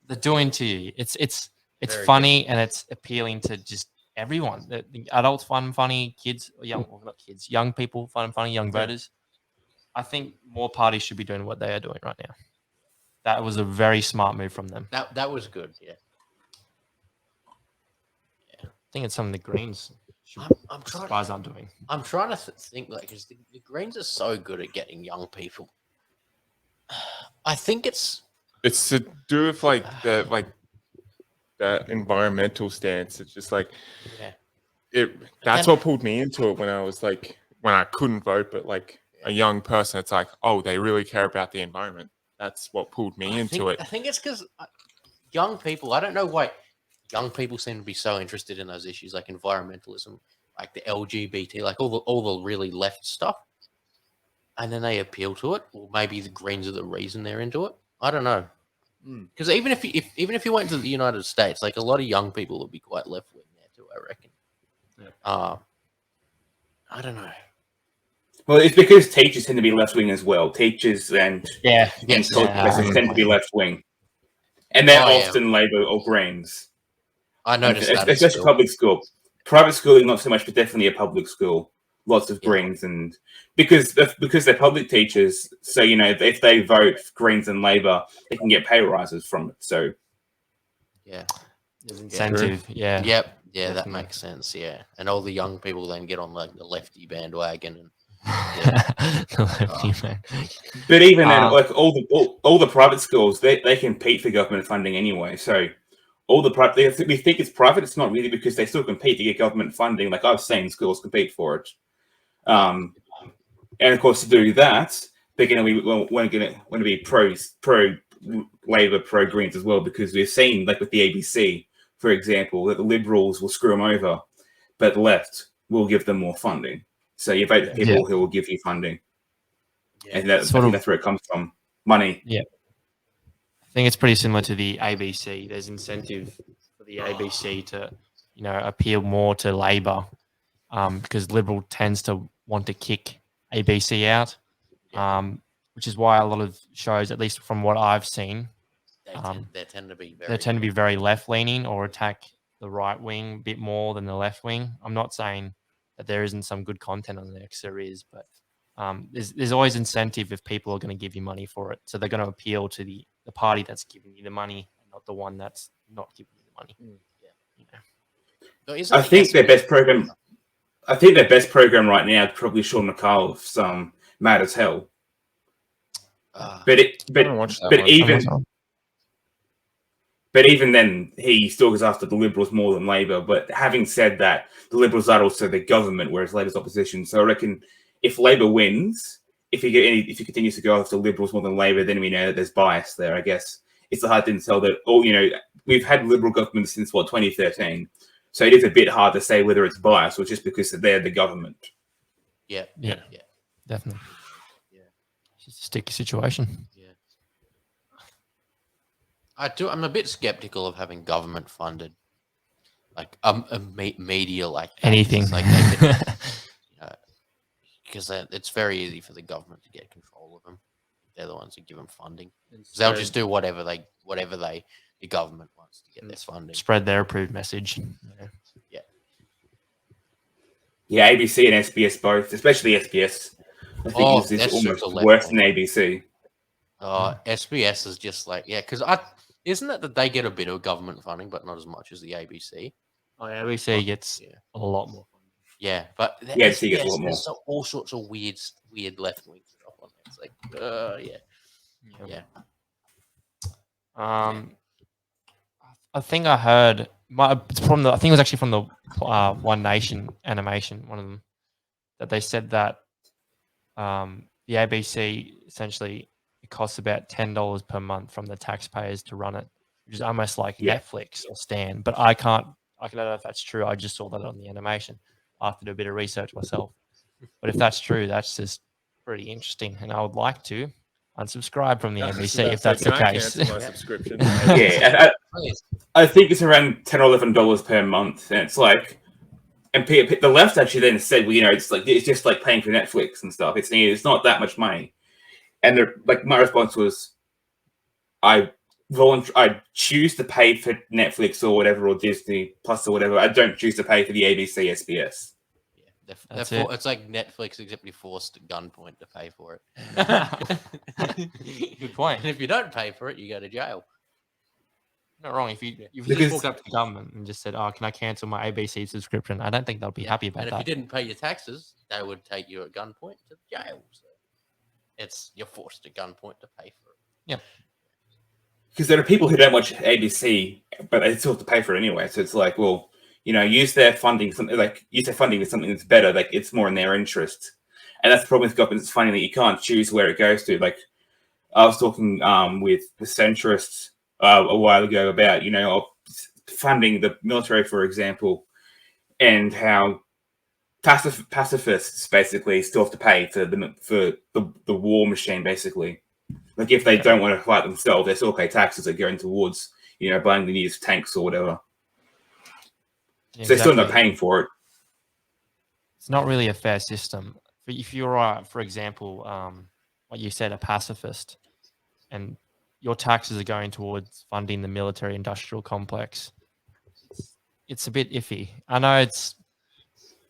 They're doing to you. It's very funny good. And it's appealing to just everyone. The adults find them funny, kids, young people find them funny, young voters. I think more parties should be doing what they are doing right now. That was a very smart move from them. That was good. Yeah. I think it's something the Greens. I'm doing. I'm trying to think because the Greens are so good at getting young people. I think it's to do with the environmental stance. It's just like that's what pulled me into it when I couldn't vote, but like a young person, it's like, oh, they really care about the environment. That's what pulled me into it. I think it's because young people. I don't know why. Young people seem to be so interested in those issues like environmentalism, like the LGBT, like all the really left stuff. And then they appeal to it. Or maybe the Greens are the reason they're into it. I don't know. Because even if you went to the United States, like a lot of young people would be quite left wing there too, I reckon. Yeah. I don't know. Well, it's because teachers tend to be left wing as well. Teachers and tend to be left wing, and they're often Labor or Greens. I noticed that, especially public school. Private schooling, not so much, but definitely a public school. Lots of Greens, and because they're public teachers, so if they vote Greens and Labor, they can get pay rises from it. So incentive, that makes sense. Yeah, and all the young people then get on the lefty bandwagon and But even then, like all the private schools, they compete for government funding anyway. So all the private, we think it's private. It's not really, because they still compete to get government funding. Like I've seen schools compete for it. And of course, to do that, they're going to want to be pro Labor pro-Greens as well, because we've seen, like with the ABC, for example, that the Liberals will screw them over, but the left will give them more funding. So you vote the people who will give you funding. Yeah. And I think that's where it comes from. Money. Yeah. I think it's pretty similar to the ABC. There's incentive for the ABC to, appeal more to Labor, because Liberal tends to want to kick ABC out, which is why a lot of shows, at least from what I've seen, they tend to be very left-leaning or attack the right wing a bit more than the left wing. I'm not saying that there isn't some good content on there, because there is, but there's always incentive if people are going to give you money for it. So they're going to appeal to the party that's giving you the money, not the one that's not giving you the money. I think their best program. I think their best program right now is probably Sean McAuliffe's Mad as Hell. But even then, he still goes after the Liberals more than Labor. But having said that, the Liberals are also the government, whereas Labor's opposition. So I reckon if Labor wins, if he continues to go after Liberals more than Labor, then we know that there's bias there. I guess it's a hard thing to tell that. We've had Liberal governments since 2013. So it is a bit hard to say whether it's bias or just because they're the government. Yeah, definitely. Yeah, it's just a sticky situation. Yeah, I'm a bit skeptical of having government funded, like media, like anything, like they can, because it's very easy for the government to get control of them. They're the ones who give them funding. They'll just do whatever the government wants to get their funding. Spread their approved message. Yeah, ABC and SBS both, especially SBS. I think it's almost worse than ABC. SBS is just like, because isn't it that they get a bit of government funding, but not as much as the ABC? Oh, yeah, ABC gets a lot more funding. Yeah, but ABC gets a lot more. There's all sorts of weird left wing stuff on there. It's like, I think I heard. I think it was actually from the One Nation animation, one of them, that they said that the ABC essentially it costs about $10 per month from the taxpayers to run it, which is almost like Netflix or Stan. But I don't know if that's true. I just saw that on the animation. I have to do a bit of research myself. But if that's true, that's just pretty interesting, and I would like to unsubscribe from the NBC if that's the case. My subscription. I think it's around $10 or $11 per month, and it's like, and the left actually then said, well, it's just like paying for Netflix and stuff. It's not that much money, and my response was, I choose to pay for Netflix or whatever, or Disney Plus or whatever. I don't choose to pay for the ABC, SBS. It's like Netflix, except you're forced at gunpoint to pay for it. Good point. And if you don't pay for it, you go to jail. Not wrong. If you just walked up to the government and just said, "Oh, can I cancel my ABC subscription?" I don't think they'll be happy about that. And if you didn't pay your taxes, they would take you at gunpoint to jail. So you're forced at gunpoint to pay for it. Yeah. Because there are people who don't watch ABC, but they still have to pay for it anyway. So it's like, well, use their funding to something that's better. Like, it's more in their interest. And that's the problem with government. It's funny that you can't choose where it goes to. Like, I was talking with the Centrists a while ago about, funding the military, for example, and how pacifists basically still have to pay for the war machine, basically. Like, if they don't want to fight themselves, they still pay taxes that are going towards, buying the newest tanks or whatever. Yeah, so they're still not paying for it. It's not really a fair system. If you're, for example, what you said, a pacifist, and your taxes are going towards funding the military-industrial complex, it's a bit iffy. I know it's,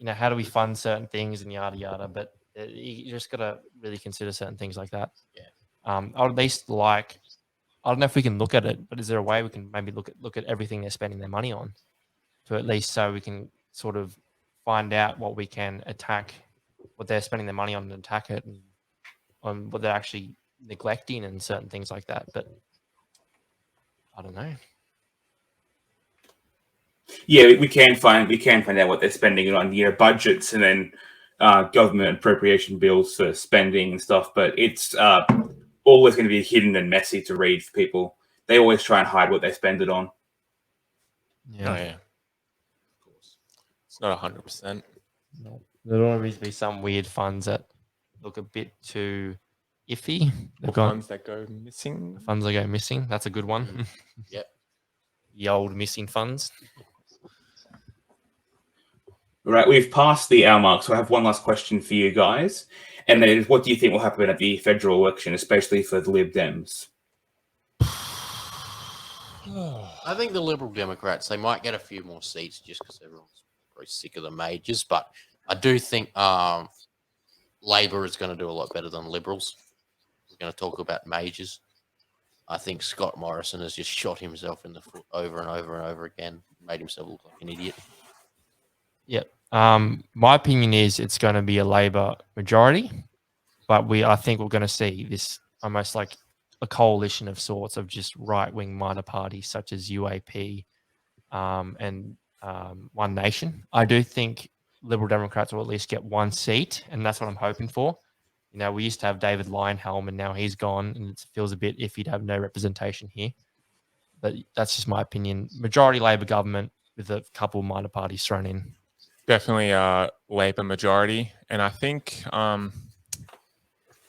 how do we fund certain things and yada yada, but you just got to really consider certain things like that. Yeah. I would at least I don't know if we can look at it, but is there a way we can maybe look at everything they're spending their money on, to at least so we can sort of find out what we can attack, what they're spending their money on, and attack it, and on what they're actually neglecting and certain things like that. But I don't know. Yeah, we can find out what they're spending on, budgets, and then government appropriation bills for spending and stuff. But it's always going to be hidden and messy to read for people. They always try and hide what they spend it on. Yeah. Oh, yeah. Of course. It's not 100%. No. There'll always be some weird funds that look a bit too iffy. Funds that go missing. Funds that go missing. That's a good one. Yep. The old missing funds. Right, we've passed the hour mark, so I have one last question for you guys. And that is, what do you think will happen at the federal election, especially for the Lib Dems? I think the Liberal Democrats, they might get a few more seats just because everyone's very sick of the majors. But I do think Labor is going to do a lot better than Liberals. We're going to talk about majors. I think Scott Morrison has just shot himself in the foot over and over and over again, made himself look like an idiot. Yep. My opinion is it's going to be a Labor majority, but I think we're going to see this almost like a coalition of sorts of just right-wing minor parties such as UAP and One Nation. I do think Liberal Democrats will at least get one seat, and that's what I'm hoping for. You know, we used to have David Leyonhjelm, and now he's gone, and it feels a bit iffy to have no representation here. But that's just my opinion. Majority Labor government with a couple minor parties thrown in. Definitely Labor majority. And I think out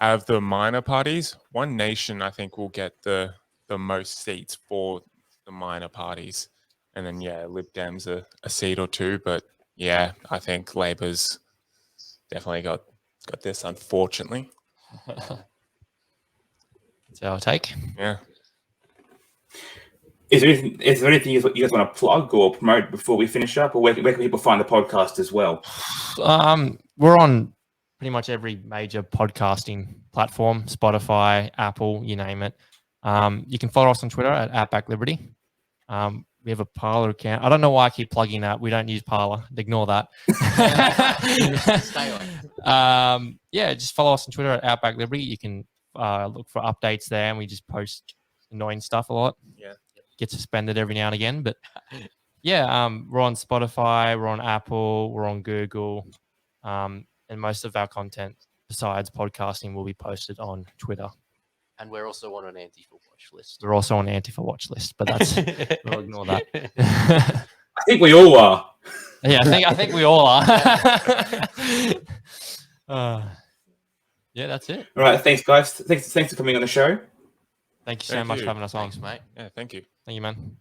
of the minor parties, One Nation, I think, will get the most seats for the minor parties. And then, Lib Dems a seat or two. But, I think Labor's definitely got this, unfortunately. That's our take. Yeah. Is there anything you guys want to plug or promote before we finish up? Or where can people find the podcast as well? We're on pretty much every major podcasting platform, Spotify, Apple, you name it. You can follow us on Twitter at Outback Liberty. We have a Parler account. I don't know why I keep plugging that. We don't use Parler. Ignore that. Stay on. Just follow us on Twitter at Outback Liberty. You can look for updates there, and we just post annoying stuff a lot. Yeah. Get suspended every now and again, but we're on Spotify, we're on Apple, we're on Google, and most of our content besides podcasting will be posted on Twitter. And we're also on an Antifa watch list. We're also on an Antifa watch list, but that's we'll ignore that. I think we all are. Yeah, I think we all are. That's it. All right, thanks, guys. Thanks for coming on the show. Thank you so much for having us on. Thanks, mate. Yeah, thank you. Thank you, man.